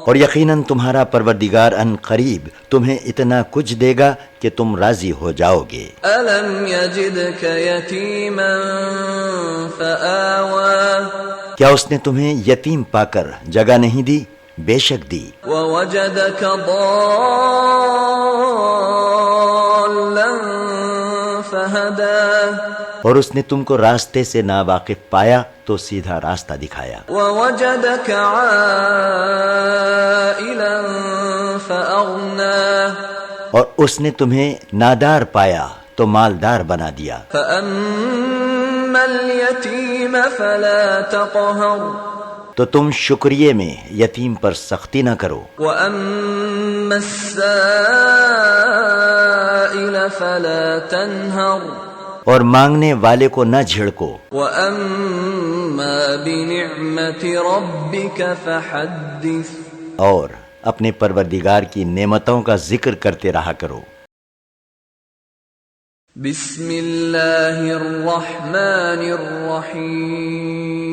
اور یقیناً تمہارا پروردگار ان قریب تمہیں اتنا کچھ دے گا کہ تم راضی ہو جاؤ گے۔ ألم يجدك يتيما فآوى کیا اس نے تمہیں یتیم پا کر جگہ نہیں دی؟ بے شک دی۔ ووجدك ضالا فهدى اور اس نے تم کو راستے سے ناواقف پایا تو سیدھا راستہ دکھایا، ووجدك عائلا فأغنى اور اس نے تمہیں نادار پایا تو مالدار بنا دیا۔ فأما اليتيم فلا تقهر تو تم شکریے میں یتیم پر سختی نہ کرو، وأما السائل فلا تنهر اور مانگنے والے کو نہ جھڑکو، وأما بنعمة ربك فحدث اور اپنے پروردگار کی نعمتوں کا ذکر کرتے رہا کرو۔ بسم اللہ الرحمن الرحیم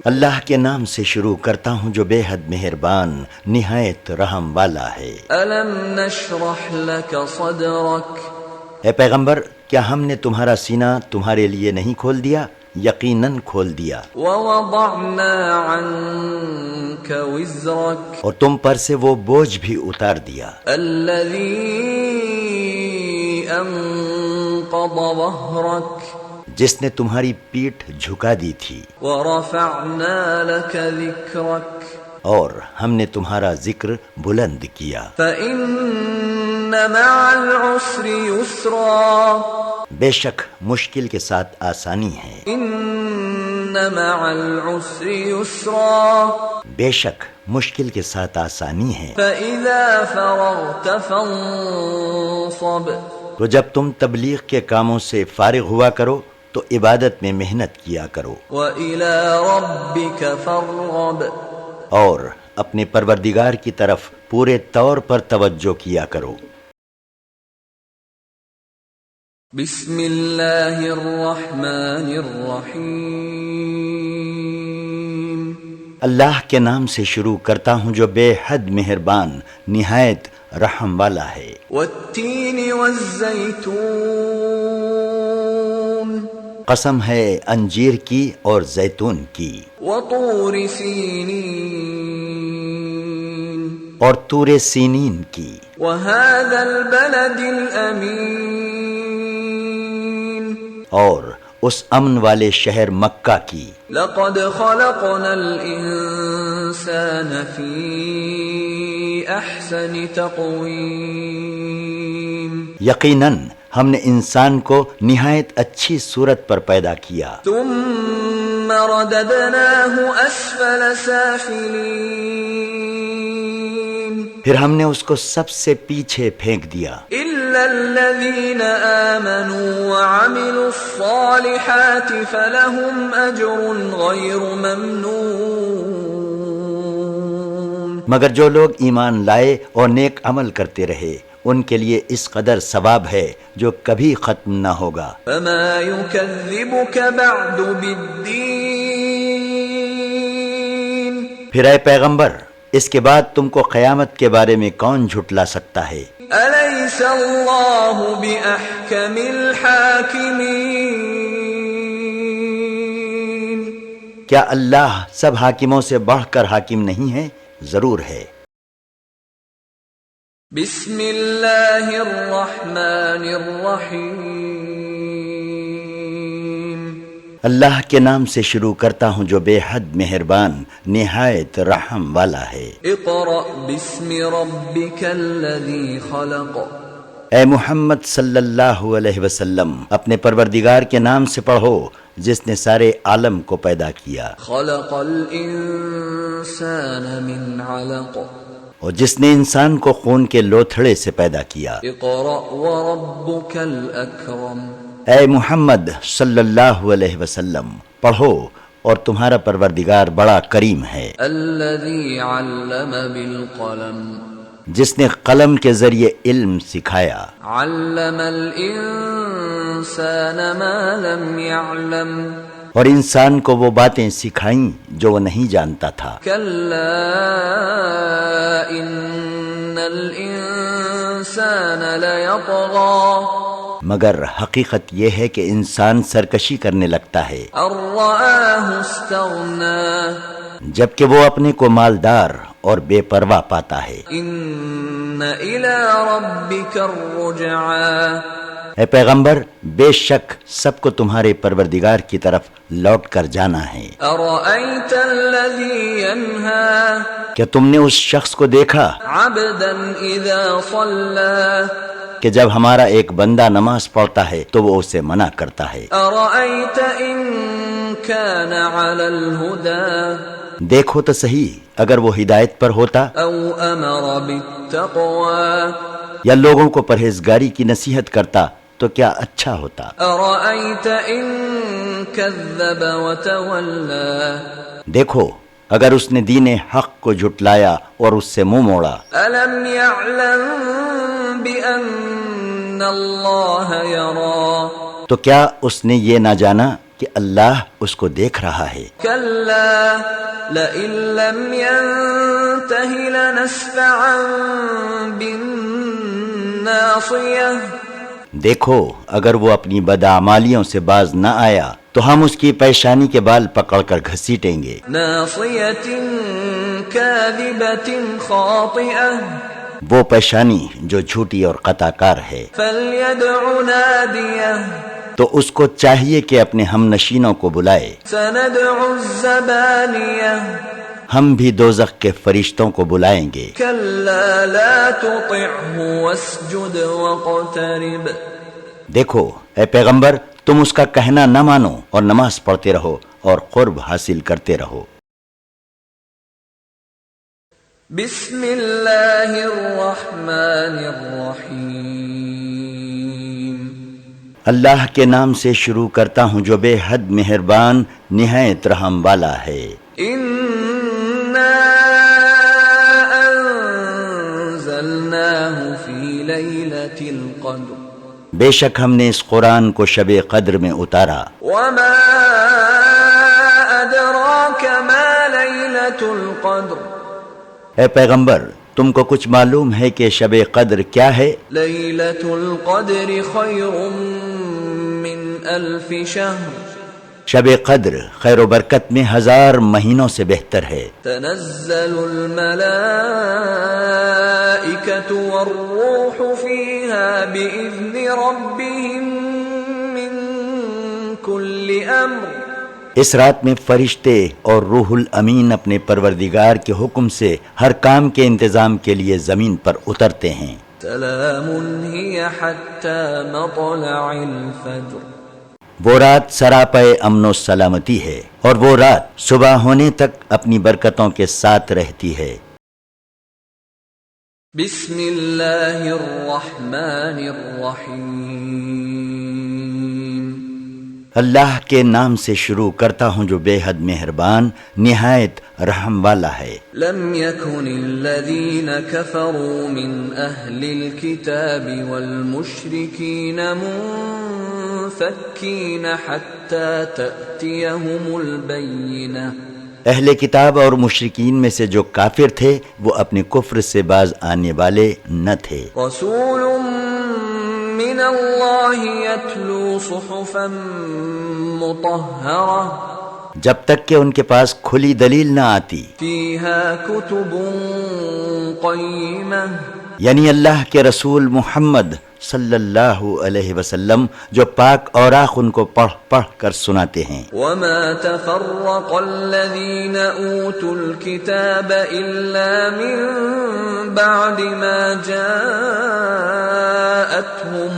اللہ کے نام سے شروع کرتا ہوں جو بے حد مہربان نہایت رحم والا ہے۔ ألم نشرح لك صدرك اے پیغمبر کیا ہم نے تمہارا سینہ تمہارے لیے نہیں کھول دیا؟ یقیناً کھول دیا، ووضعنا عنك وزرك اور تم پر سے وہ بوجھ بھی اتار دیا الذي أنقض ظهرك جس نے تمہاری پیٹھ جھکا دی تھی، ورفعنا لك ذكرك اور ہم نے تمہارا ذکر بلند کیا۔ فإن مع العسر يسرا بے شک مشکل کے ساتھ آسانی ہے، إن مع العسر يسرا بے شک مشکل کے ساتھ آسانی ہے۔ فإذا فرغت فانصب تو جب تم تبلیغ کے کاموں سے فارغ ہوا کرو تو عبادت میں محنت کیا کرو، وإلى ربك فارغب اور اپنے پروردگار کی طرف پورے طور پر توجہ کیا کرو۔ بسم اللہ الرحمن الرحیم اللہ کے نام سے شروع کرتا ہوں جو بے حد مہربان نہایت رحم والا ہے. والتین والزیتون قسم ہے انجیر کی اور زیتون کی. وطور سینین اور طور سینین کی. وهذا البلد الامین اور اس امن والے شہر مکہ کی. لقد خلقنا الانسان فی احسن تقویم یقیناً ہم نے انسان کو نہایت اچھی صورت پر پیدا کیا. ثم رددناه اسفل سافلین پھر ہم نے اس کو سب سے پیچھے پھینک دیا الا الذین آمنوا وعملوا الصالحات فلهم اجر غیر ممنون. مگر جو لوگ ایمان لائے اور نیک عمل کرتے رہے ان کے لیے اس قدر ثواب ہے جو کبھی ختم نہ ہوگا. فما يكذبك بعد بالدین پھر اے پیغمبر اس کے بعد تم کو قیامت کے بارے میں کون جھٹلا سکتا ہے؟ الیس اللہ باحکم الحاکمین کیا اللہ سب حاکموں سے بڑھ کر حاکم نہیں ہے؟ ضرور ہے. بسم اللہ الرحمن الرحیم اللہ کے نام سے شروع کرتا ہوں جو بے حد مہربان نہایت رحم والا ہے. اقرأ باسم ربک الذی خلق اے محمد صلی اللہ علیہ وسلم اپنے پروردگار کے نام سے پڑھو جس نے سارے عالم کو پیدا کیا. خلق الانسان من علق اور جس نے انسان کو خون کے لوتھڑے سے پیدا کیا. اقرأ وربک الاکرم اے محمد صلی اللہ علیہ وسلم پڑھو اور تمہارا پروردگار بڑا کریم ہے. الذی علم بالقلم جس نے قلم کے ذریعے علم سکھایا. علم الانسان ما لم يعلم اور انسان کو وہ باتیں سکھائیں جو وہ نہیں جانتا تھا. کلا ان الانسان لیطغی مگر حقیقت یہ ہے کہ انسان سرکشی کرنے لگتا ہے ان رآہ استغنی جبکہ وہ اپنے کو مالدار اور بے پرواہ پاتا ہے. ان الی ربک الرجعی اے پیغمبر بے شک سب کو تمہارے پروردگار کی طرف لوٹ کر جانا ہے. ارأیت الذی ینہی کیا تم نے اس شخص کو دیکھا عبدا اذا صلی کہ جب ہمارا ایک بندہ نماز پڑھتا ہے تو وہ اسے منع کرتا ہے. ارأیت ان کان علی الہدی دیکھو تو صحیح اگر وہ ہدایت پر ہوتا او امر بالتقوی یا لوگوں کو پرہیزگاری کی نصیحت کرتا تو کیا اچھا ہوتا. ارأیت ان کذب وتولی دیکھو اگر اس نے دین حق کو جھٹلایا اور اس سے منہ موڑا. الم یعلم بان اللہ یری تو کیا اس نے یہ نہ جانا کہ اللہ اس کو دیکھ رہا ہے. کلا لئن لم ینتہ لنسفعا بالناصیہ دیکھو اگر وہ اپنی بداعمالیوں سے باز نہ آیا تو ہم اس کی پیشانی کے بال پکڑ کر گھسیٹیں گے. ناصیۃ کاذبۃ خاطئہ وہ پیشانی جو جھوٹی اور قطع کار ہے. فلیدع نادیہ تو اس کو چاہیے کہ اپنے ہم نشینوں کو بلائے. سندع الزبانیہ ہم بھی دوزخ کے فرشتوں کو بلائیں گے. کلا لا تطعہ واسجد واقترب دیکھو اے پیغمبر تم اس کا کہنا نہ مانو اور نماز پڑھتے رہو اور قرب حاصل کرتے رہو. بسم اللہ الرحمن الرحیم اللہ کے نام سے شروع کرتا ہوں جو بے حد مہربان نہایت رحم والا ہے. انا انزلناہ فی لیلۃ القدر بے شک ہم نے اس قرآن کو شب قدر میں اتارا. وما ادراک ما لیلۃ ليلة القدر اے پیغمبر تم کو کچھ معلوم ہے کہ شب قدر کیا ہے؟ ليلة القدر خير من 1000 شهر شب قدر خیر و برکت میں 1000 مہینوں سے بہتر ہے۔ تنزل الملائكة والروح فيها بإذن ربهم من كل أمر اس رات میں فرشتے اور روح الامین اپنے پروردگار کے حکم سے ہر کام کے انتظام کے لیے زمین پر اترتے ہیں۔ سلام هي حتى مطلع الفجر وہ رات سراپے امن و سلامتی ہے اور وہ رات صبح ہونے تک اپنی برکتوں کے ساتھ رہتی ہے۔ بسم اللہ الرحمن الرحیم اللہ کے نام سے شروع کرتا ہوں جو بے حد مہربان نہایت رحم والا ہے۔ لم يكن الذين كفروا من أهل الكتاب والمشركين منفكين حتى تأتيهم البينة اہل کتاب اور مشرکین میں سے جو کافر تھے وہ اپنے کفر سے باز آنے والے نہ تھے۔ رسول من اللہ یتلو صحفا مطہرہ جب تک کہ ان کے پاس کھلی دلیل نہ آتی، فیہا کتب قیمہ یعنی اللہ کے رسول محمد صلی اللہ علیہ وسلم جو پاک اوراق ان کو پڑھ پڑھ کر سناتے ہیں۔ وما تفرق الذین اوتوا الكتاب الا من بعد ما جاءتهم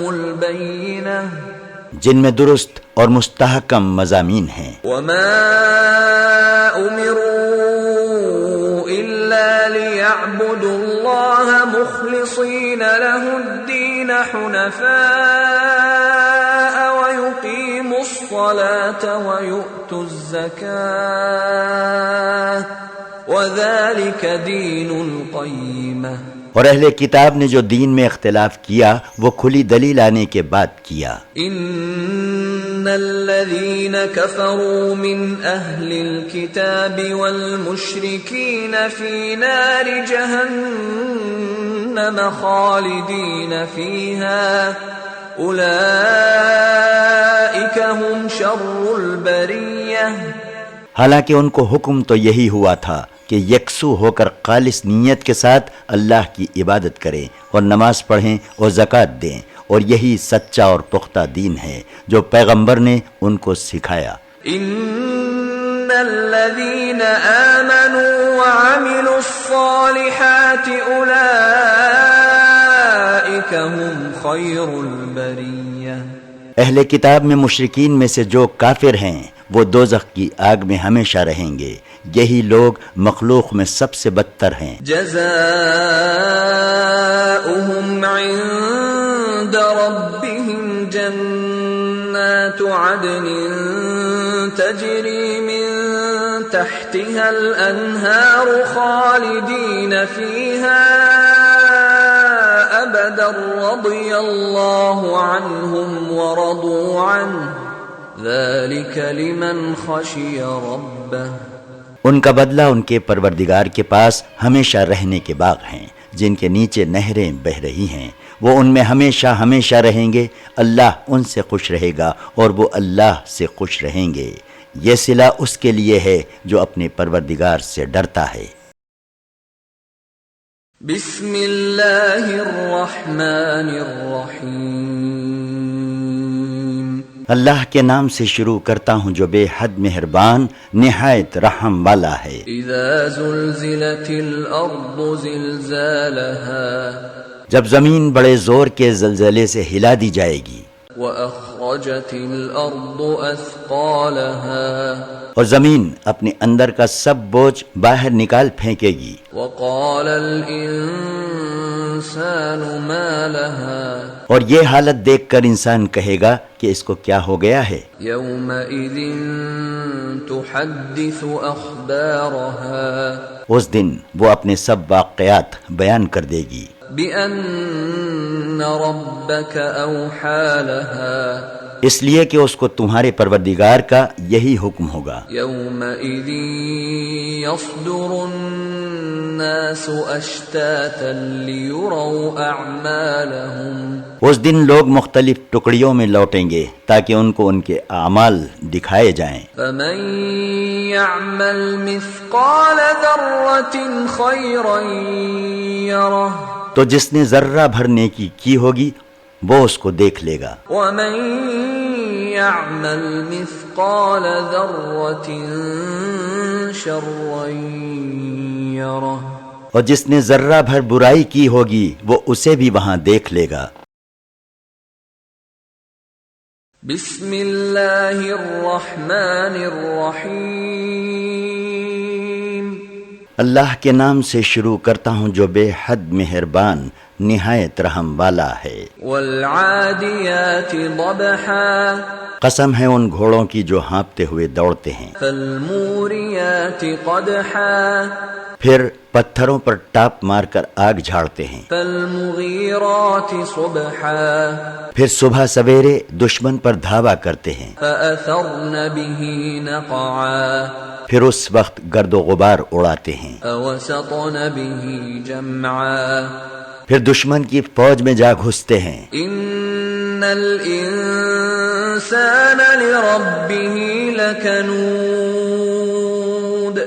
البینہ جن میں درست اور مستحکم مضامین ہیں۔ وما امروا الا ليعبدوا الله مخلصين له الدين حنفاء ويقيموا الصلاة ويؤتوا الزكاة وذلك دين القيمة اور اہل کتاب نے جو دین میں اختلاف کیا وہ کھلی دلیل آنے کے بعد کیا۔ ان الذين كفروا من اهل الكتاب والمشركين في نار جهنم خالدين فيها اولئك هم شر البرية حالانکہ ان کو حکم تو یہی ہوا تھا کہ یکسو ہو کر خالص نیت کے ساتھ اللہ کی عبادت کریں اور نماز پڑھیں اور زکوٰۃ دیں، اور یہی سچا اور پختہ دین ہے جو پیغمبر نے ان کو سکھایا۔ ان الذين آمنوا وعملوا الصالحات اولئك هم خير البرية اہل کتاب میں مشرکین میں سے جو کافر ہیں وہ دوزخ کی آگ میں ہمیشہ رہیں گے، یہی لوگ مخلوق میں سب سے بدتر ہیں۔ جزاؤهم عند ربهم جنات عدن تجري من تحتها الأنهار خالدين فيها أبدا رضي الله عنهم ورضوا عنه ذلك لمن خشي ربه ان کا بدلہ ان کے پروردگار کے پاس ہمیشہ رہنے کے باغ ہیں جن کے نیچے نہریں بہ رہی ہیں، وہ ان میں ہمیشہ ہمیشہ رہیں گے، اللہ ان سے خوش رہے گا اور وہ اللہ سے خوش رہیں گے۔ یہ صلہ اس کے لیے ہے جو اپنے پروردگار سے ڈرتا ہے۔ بسم اللہ الرحمن الرحیم اللہ کے نام سے شروع کرتا ہوں جو بے حد مہربان نہایت رحم والا ہے۔ اذا زلزلت الارض زلزالها جب زمین بڑے زور کے زلزلے سے ہلا دی جائے گی، واخرجت الارض اثقالها اور زمین اپنے اندر کا سب بوجھ باہر نکال پھینکے گی، وقال الانسان ما لها اور یہ حالت دیکھ کر انسان کہے گا کہ اس کو کیا ہو گیا ہے۔ يومئذ تحدث اخبارها اس دن وہ اپنے سب واقعات بیان کر دے گی، بأن ربك أوحى لها اس لیے کہ اس کو تمہارے پروردگار کا یہی حکم ہوگا۔ يومئذ يصدر الناس أشتاتا ليروا أعمالهم اس دن لوگ مختلف ٹکڑیوں میں لوٹیں گے تاکہ ان کو ان کے اعمال دکھائے جائیں۔ فمن يعمل مثقال ذرة خيرا يره تو جس نے ذرہ بھر نیکی کی ہوگی وہ اس کو دیکھ لے گا، ومن يعمل مثقال ذرة شرا يره اور جس نے ذرہ بھر برائی کی ہوگی وہ اسے بھی وہاں دیکھ لے گا۔ بسم اللہ الرحمن الرحیم اللہ کے نام سے شروع کرتا ہوں جو بے حد مہربان نہایت رحم والا ہے۔ والعادیات ضبحا قسم ہے ان گھوڑوں کی جو ہانپتے ہوئے دوڑتے ہیں، فالموریات قدحا پھر پتھروں پر ٹاپ مار کر آگ جھاڑتے ہیں، فالمغیرات صبحا پھر صبح سویرے دشمن پر دھاوا کرتے ہیں، فأثرن به نقعا پھر اس وقت گرد و غبار اڑاتے ہیں، فوسطن به جمعا پھر دشمن کی فوج میں جا گھستے ہیں۔ ان الانسان لربه لکنود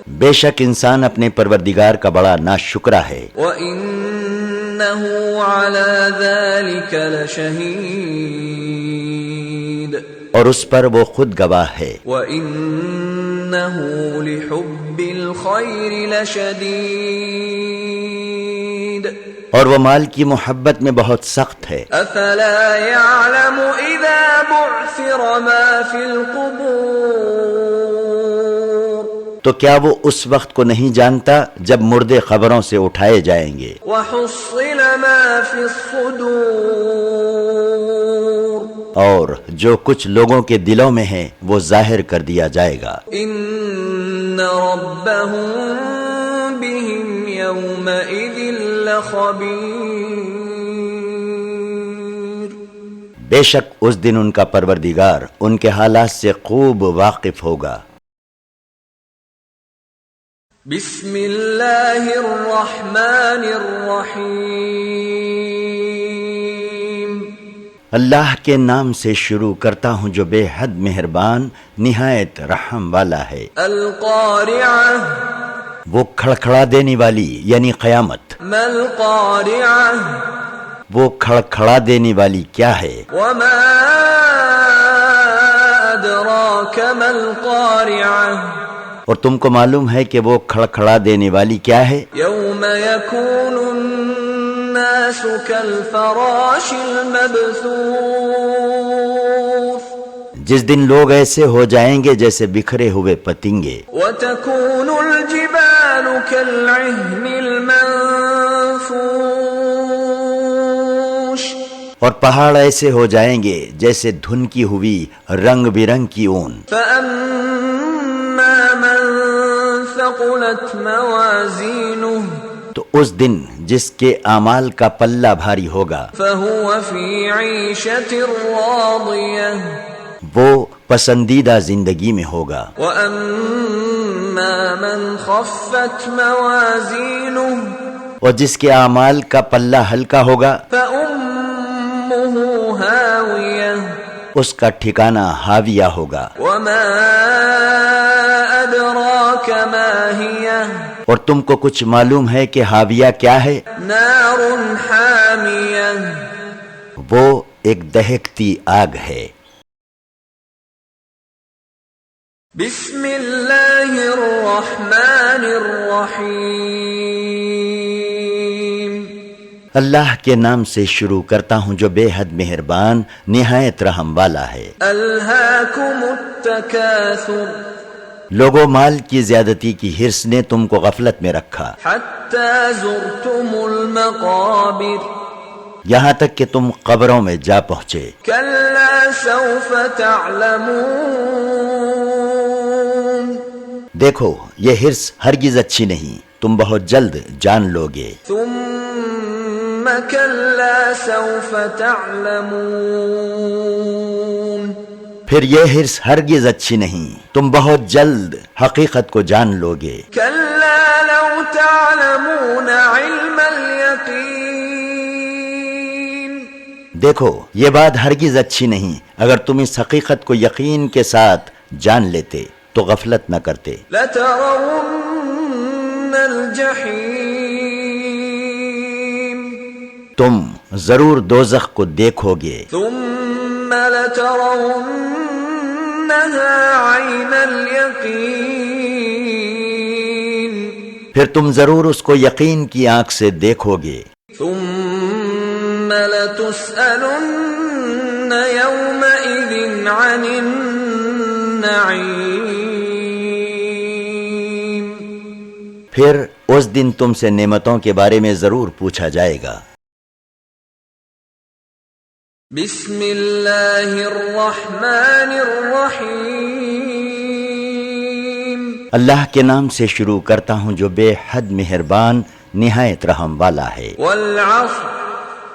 بے شک انسان اپنے پروردگار کا بڑا ناشکرا ہے، وَإِنَّهُ عَلَى ذَلِكَ لَشَهِيدٌ اور اس پر وہ خود گواہ ہے، وَإِنَّهُ لِحُبِّ الْخَيْرِ لَشَدِيدٌ اور وہ مال کی محبت میں بہت سخت ہے۔ أَفَلَا يَعْلَمُ إِذَا بُعْثِرَ مَا فِي الْقُبُورِ تو کیا وہ اس وقت کو نہیں جانتا جب مردے خبروں سے اٹھائے جائیں گے، وَحُصِّلَ مَا فِي الصُّدُورِ اور جو کچھ لوگوں کے دلوں میں ہے وہ ظاہر کر دیا جائے گا۔ إِنَّ رَبَّهُم بِهِمْ يَوْمَئِذٍ لَخَبِيرٌ بے شک اس دن ان کا پروردگار ان کے حالات سے خوب واقف ہوگا۔ بسم اللہ الرحمن الرحیم اللہ کے نام سے شروع کرتا ہوں جو بے حد مہربان نہایت رحم والا ہے۔ القارعہ وہ کھڑکھڑا دینے والی یعنی قیامت، ما القارعہ وہ کھڑکھڑا دینے والی کیا ہے؟ وما ادراک ما القارعہ اور تم کو معلوم ہے کہ وہ کھڑکھڑا دینے والی کیا ہے؟ یوم یکون الناس کالفراش المبثوث جس دن لوگ ایسے ہو جائیں گے جیسے بکھرے ہوئے پتنگے، وتكون الجبال كالعهن المنفوش اور پہاڑ ایسے ہو جائیں گے جیسے دھنکی ہوئی رنگ برنگ کی اون۔ فأما من ثقلت موازینه تو اس دن جس کے اعمال کا پلہ بھاری ہوگا فهو في عيشة راضية وہ پسندیدہ زندگی میں ہوگا، وأما من خفت موازینه اور جس کے اعمال کا پلہ ہلکا ہوگا فأمه هاوية اس کا ٹھکانہ حاویہ ہوگا۔ وما أدراك ما هي اور تم کو کچھ معلوم ہے کہ حاویہ کیا ہے؟ نار حامیہ وہ ایک دہکتی آگ ہے۔ بسم اللہ الرحمن الرحیم اللہ کے نام سے شروع کرتا ہوں جو بے حد مہربان نہایت رحم والا ہے۔ الہاکم التکاثر لوگوں مال کی زیادتی کی حرص نے تم کو غفلت میں رکھا، حتی زرتم المقابر یہاں تک کہ تم قبروں میں جا پہنچے۔ کلا سوف تعلمون دیکھو یہ حرص ہرگز اچھی نہیں، تم بہت جلد جان لوگے۔ ثم کلا سوف تعلمون پھر یہ حرص ہرگز اچھی نہیں، تم بہت جلد حقیقت کو جان لوگے۔ كلا لو تعلمون علم اليقين دیکھو یہ بات ہرگز اچھی نہیں، اگر تم اس حقیقت کو یقین کے ساتھ جان لیتے تو غفلت نہ کرتے۔ لترون الجحیم تم ضرور دوزخ کو دیکھو گے، ثم لترونها عین الیقین پھر تم ضرور اس کو یقین کی آنکھ سے دیکھو گے، ثم لتسألن یومئذ عن النعیم پھر اس دن تم سے نعمتوں کے بارے میں ضرور پوچھا جائے گا۔ بسم اللہ الرحمن الرحیم اللہ کے نام سے شروع کرتا ہوں جو بے حد مہربان نہایت رحم والا ہے۔ والعصر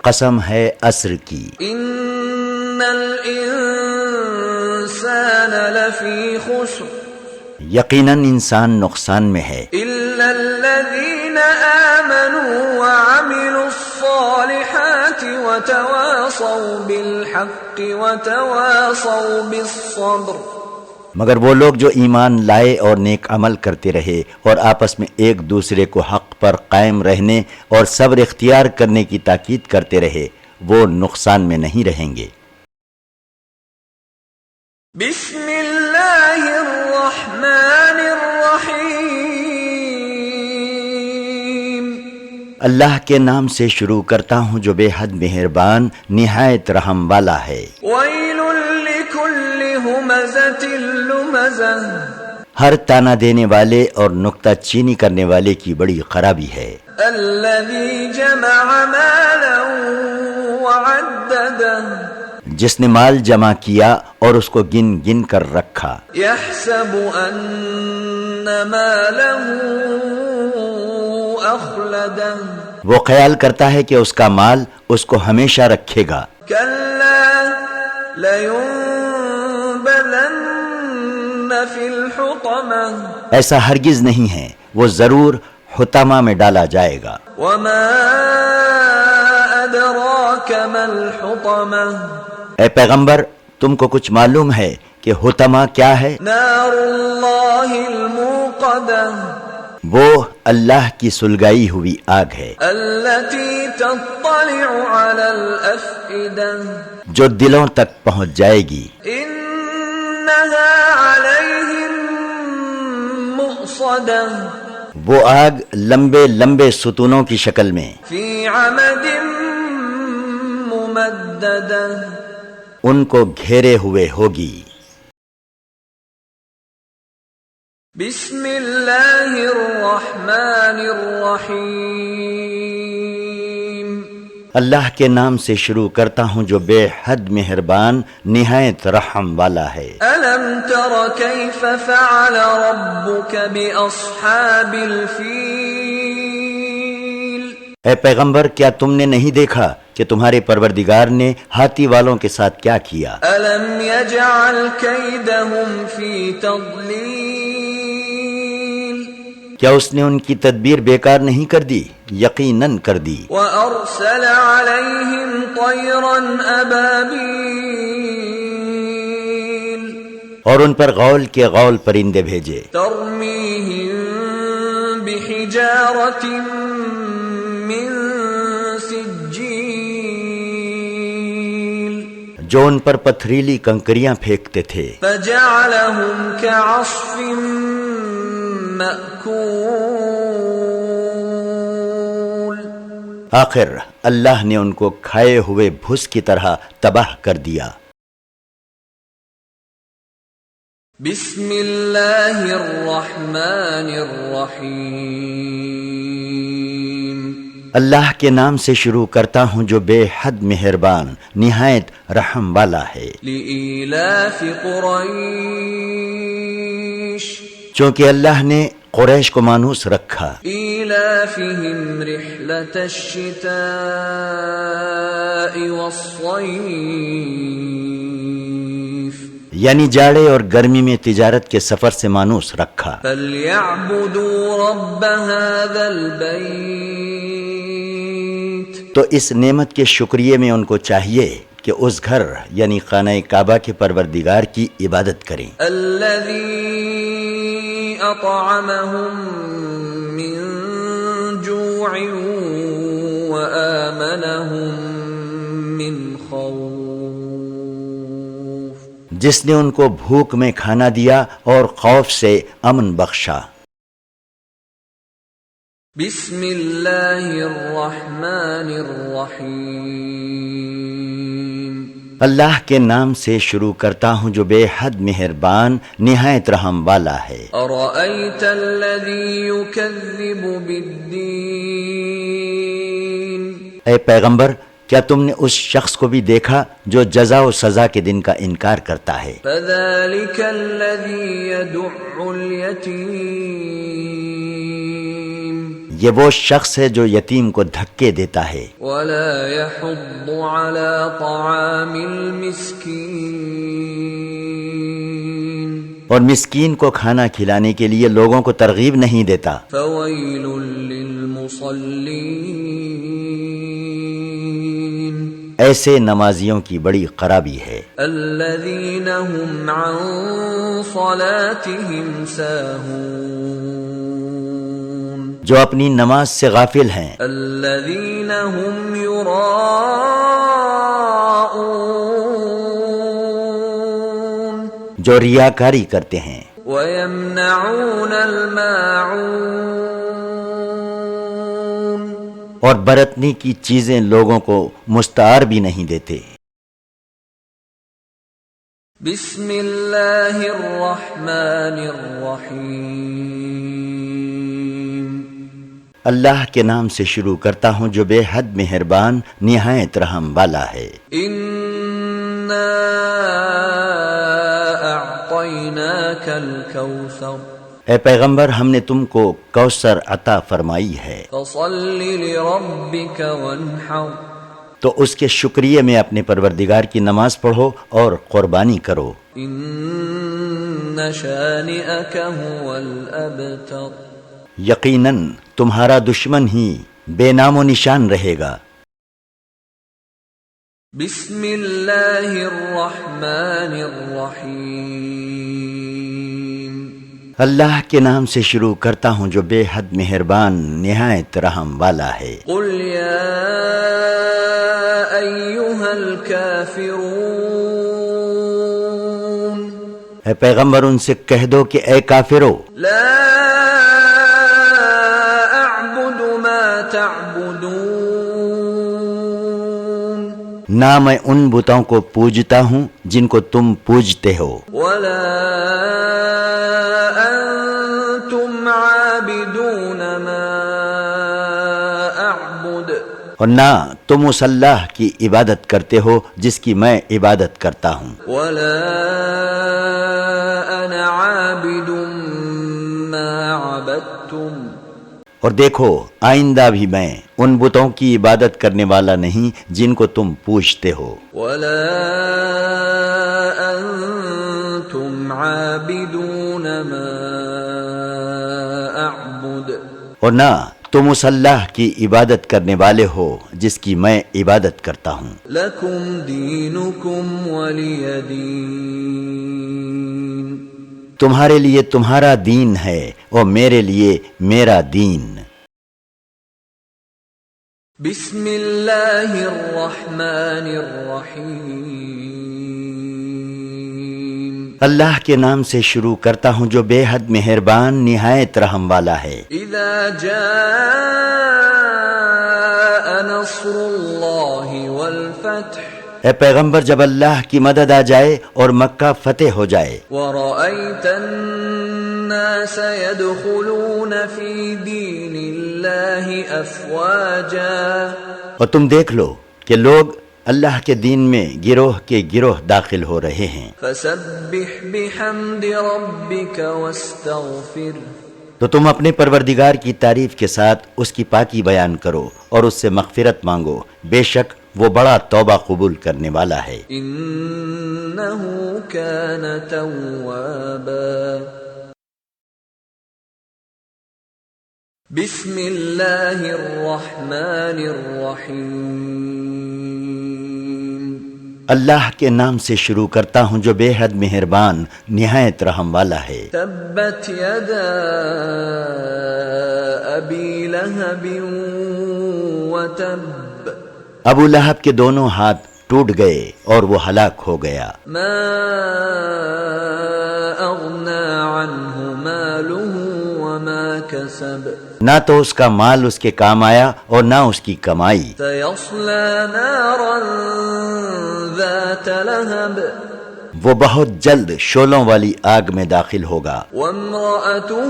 قسم ہے عصر کی، ان الانسان لفی خسر یقیناً انسان نقصان میں ہے، الا الذین آمنوا وعملوا الصالحات وتواصوا بالحق وتواصوا بالصبر مگر وہ لوگ جو ایمان لائے اور نیک عمل کرتے رہے اور آپس میں ایک دوسرے کو حق پر قائم رہنے اور صبر اختیار کرنے کی تاکید کرتے رہے وہ نقصان میں نہیں رہیں گے۔ بسم اللہ الرحمن الرحیم اللہ کے نام سے شروع کرتا ہوں جو بے حد مہربان نہایت رحم والا ہے۔ ویل لکل ہمزۃ لمزہ ہر تانا دینے والے اور نکتہ چینی کرنے والے کی بڑی خرابی ہے۔ الذی جمع مالا وعددہ جس نے مال جمع کیا اور اس کو گن گن کر رکھا، یحسب ان مالہ اخلدہ وہ خیال کرتا ہے کہ اس کا مال اس کو ہمیشہ رکھے گا۔ کلا لینبذن فی الحطمہ ایسا ہرگز نہیں ہے، وہ ضرور حطمہ میں ڈالا جائے گا۔ وما ادراک ما الحطمہ اے پیغمبر تم کو کچھ معلوم ہے کہ حطمہ کیا ہے؟ نار اللہ الموقدہ وہ اللہ کی سلگائی ہوئی آگ ہے التي تطلع على الافئدہ جو دلوں تک پہنچ جائے گی۔ انها علیہم مؤصدہ وہ آگ لمبے لمبے ستونوں کی شکل میں فی عمد ممددہ ان کو گھیرے ہوئے ہوگی۔ بسم اللہ الرحمن الرحیم اللہ کے نام سے شروع کرتا ہوں جو بے حد مہربان نہایت رحم والا ہے۔ الم تر کیف فعل ربک باصحاب الفیل اے پیغمبر کیا تم نے نہیں دیکھا کہ تمہارے پروردگار نے ہاتھی والوں کے ساتھ کیا کیا؟ الم یجعل کیدہم فی تضلیل کیا اس نے ان کی تدبیر بیکار نہیں کر دی؟ یقیناً کر دی۔ وارسل علیہم طیرا ابابیل اور ان پر غول کے غول پرندے بھیجے، ترمیہم بحجارۃ من سجیل جو ان پر پتھریلی کنکریاں پھینکتے تھے، فجعلہم کعصف مأکول آخر اللہ نے ان کو کھائے ہوئے بھس کی طرح تباہ کر دیا۔ بسم اللہ الرحمن الرحیم اللہ کے نام سے شروع کرتا ہوں جو بے حد مہربان نہایت رحم والا ہے۔ لإیلاف قریش چونکہ اللہ نے قریش کو مانوس رکھا، ایلافہم رحلۃ الشتاء والصیف یعنی جاڑے اور گرمی میں تجارت کے سفر سے مانوس رکھا۔ فَلْيَعْبُدُوا رَبَّ هَذَا الْبَيْتِ تو اس نعمت کے شکریے میں ان کو چاہیے کہ اس گھر یعنی خانہ کعبہ کے پروردگار کی عبادت کریں، الَّذِي أَطْعَمَهُم مِّن جُوعٍ وَآمَنَهُم مِّن خَوْفٍ، جس نے ان کو بھوک میں کھانا دیا اور خوف سے امن بخشا۔ بسم اللہ الرحمن الرحیم، اللہ کے نام سے شروع کرتا ہوں جو بے حد مہربان نہایت رحم والا ہے۔ ارأیت الذی یکذب بالدین، اے پیغمبر کیا تم نے اس شخص کو بھی دیکھا جو جزا و سزا کے دن کا انکار کرتا ہے؟ فذلک الذی یدع الیتیم، یہ وہ شخص ہے جو یتیم کو دھکے دیتا ہے ولا يحض على طعام المسکین، اور مسکین کو کھانا کھلانے کے لیے لوگوں کو ترغیب نہیں دیتا۔ فویل للمصلین، ایسے نمازیوں کی بڑی خرابی ہے، الذین هم عن صلاتهم ساہون، جو اپنی نماز سے غافل ہیں، الذین هم یراءون، جو ریاکاری کرتے ہیں، ویمنعون الماعون، اور برتنے کی چیزیں لوگوں کو مستعار بھی نہیں دیتے۔ بسم اللہ الرحمن الرحیم، اللہ کے نام سے شروع کرتا ہوں جو بے حد مہربان نہایت رحم والا ہے۔ انا اعطیناک الکوثر، اے پیغمبر ہم نے تم کو کوثر عطا فرمائی ہے، فصل لربک وانحر، تو اس کے شکریہ میں اپنے پروردگار کی نماز پڑھو اور قربانی کرو۔ ان شانئک هو الابتر، یقیناً تمہارا دشمن ہی بے نام و نشان رہے گا۔ بسم اللہ الرحمن الرحیم، اللہ کے نام سے شروع کرتا ہوں جو بے حد مہربان نہایت رحم والا ہے۔ قل یا ایہا الکافرون، اے پیغمبر ان سے کہہ دو کہ اے کافرو، لا اعبد ما تعبدون، نہ میں ان بتوں کو پوجتا ہوں جن کو تم پوجتے ہو، ولا انتم عابدون ما اعبد، اور نہ تم اس اللہ کی عبادت کرتے ہو جس کی میں عبادت کرتا ہوں، ولا انا عابد ما عبدتم، اور دیکھو آئندہ بھی میں ان بتوں کی عبادت کرنے والا نہیں جن کو تم پوجتے ہو، ولا انتم عابدون ما اعبد، اور نہ تم اس اللہ کی عبادت کرنے والے ہو جس کی میں عبادت کرتا ہوں۔ لکم دینکم ولی دین، تمہارے لیے تمہارا دین ہے اور میرے لیے میرا دین۔ بسم اللہ الرحمن الرحیم، اللہ کے نام سے شروع کرتا ہوں جو بے حد مہربان نہایت رحم والا ہے۔ اذا جاء نصر اللہ والفتح، اے پیغمبر جب اللہ کی مدد آ جائے اور مکہ فتح ہو جائے، ورأیت الناس يدخلون فی دین اللہ افواجا، اور تم دیکھ لو کہ لوگ اللہ کے دین میں گروہ کے گروہ داخل ہو رہے ہیں، فسبح بحمد ربک واستغفر، تو تم اپنے پروردگار کی تعریف کے ساتھ اس کی پاکی بیان کرو اور اس سے مغفرت مانگو، بے شک وہ بڑا توبہ قبول کرنے والا ہے۔ إنه كان توابا بسم الله الرحمن الرحيم اللہ کے نام سے شروع کرتا ہوں جو بے حد مہربان نہایت رحم والا ہے۔ تبت يدا أبي لهب وتب ابو لہب کے دونوں ہاتھ ٹوٹ گئے اور وہ ہلاک ہو گیا۔ ما أغنى عنه ماله وما كسب نہ تو اس کا مال اس کے کام آیا اور نہ اس کی کمائی۔ سيصلى نارا ذات لهب وہ بہت جلد شعلوں والی آگ میں داخل ہوگا۔ وامرأته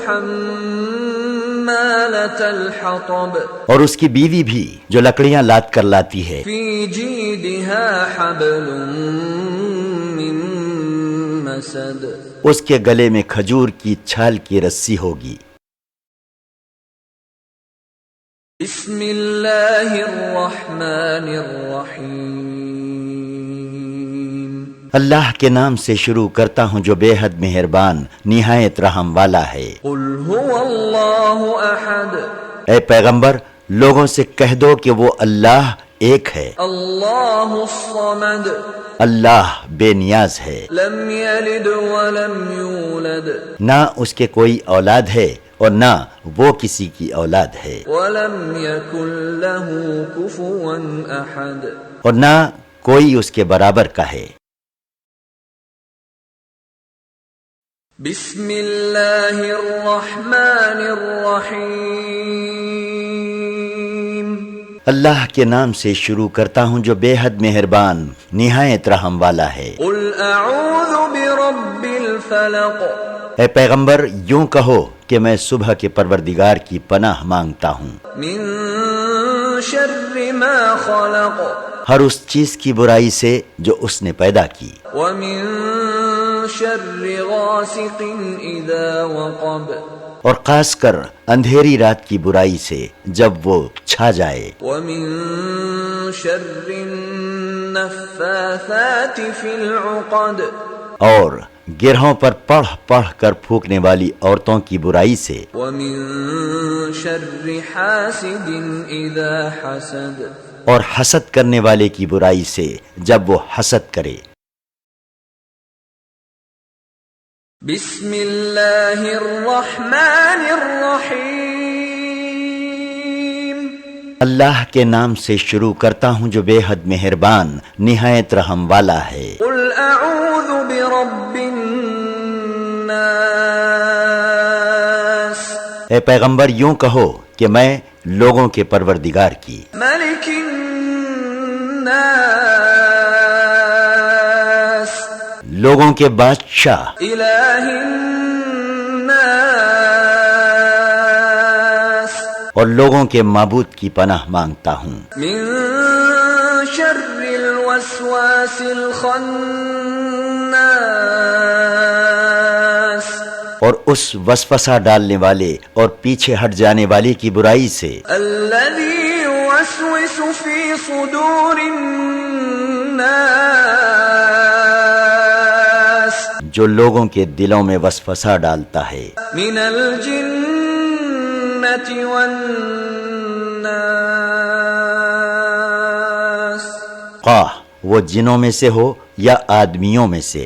حمالة الحطب اور اس کی بیوی بھی جو لکڑیاں لاد کر لاتی ہے۔ في جيدها حبل من مسد اس کے گلے میں کھجور کی چھال کی رسی ہوگی۔ بسم الله الرحمن الرحيم اللہ کے نام سے شروع کرتا ہوں جو بے حد مہربان نہایت رحم والا ہے۔ قل هو الله أحد اے پیغمبر لوگوں سے کہہ دو کہ وہ اللہ ایک ہے، الله الصمد اللہ بے نیاز ہے، لم يلد ولم يولد نہ اس کے کوئی اولاد ہے اور نہ وہ کسی کی اولاد ہے، ولم يكن له كفوا أحد اور نہ کوئی اس کے برابر کا ہے۔ بسم الله الرحمن الرحيم اللہ کے نام سے شروع کرتا ہوں جو بے حد مہربان نہایت رحم والا ہے۔ قل أعوذ برب الفلق اے پیغمبر یوں کہو کہ میں صبح کے پروردگار کی پناہ مانگتا ہوں من شر ما خلق ہر اس چیز کی برائی سے جو اس نے پیدا کی، ومن شر غاسق إذا وقب اور خاص کر اندھیری رات کی برائی سے جب وہ چھا جائے، ومن شر النفاثات في العقد اور گرہوں پر پڑھ پڑھ کر پھونکنے والی عورتوں کی برائی سے، ومن شر حاسد إذا حسد اور حسد کرنے والے کی برائی سے جب وہ حسد کرے۔ بسم الله الرحمن الرحيم اللہ کے نام سے شروع کرتا ہوں جو بے حد مہربان نہایت رحم والا ہے۔ قل أعوذ برب الناس اے پیغمبر یوں کہو کہ میں لوگوں کے پروردگار کی، ملك الناس لوگوں کے بادشاہ، إله الناس اور لوگوں کے معبود کی پناہ مانگتا ہوں من شر الوسواس الخناس اور اس وسوسہ ڈالنے والے اور پیچھے ہٹ جانے والے کی برائی سے الذي يوسوس في صدور الناس جو لوگوں کے دلوں میں وسوسہ ڈالتا ہے، من الجنة والناس خواہ وہ جنوں میں سے ہو یا آدمیوں میں سے۔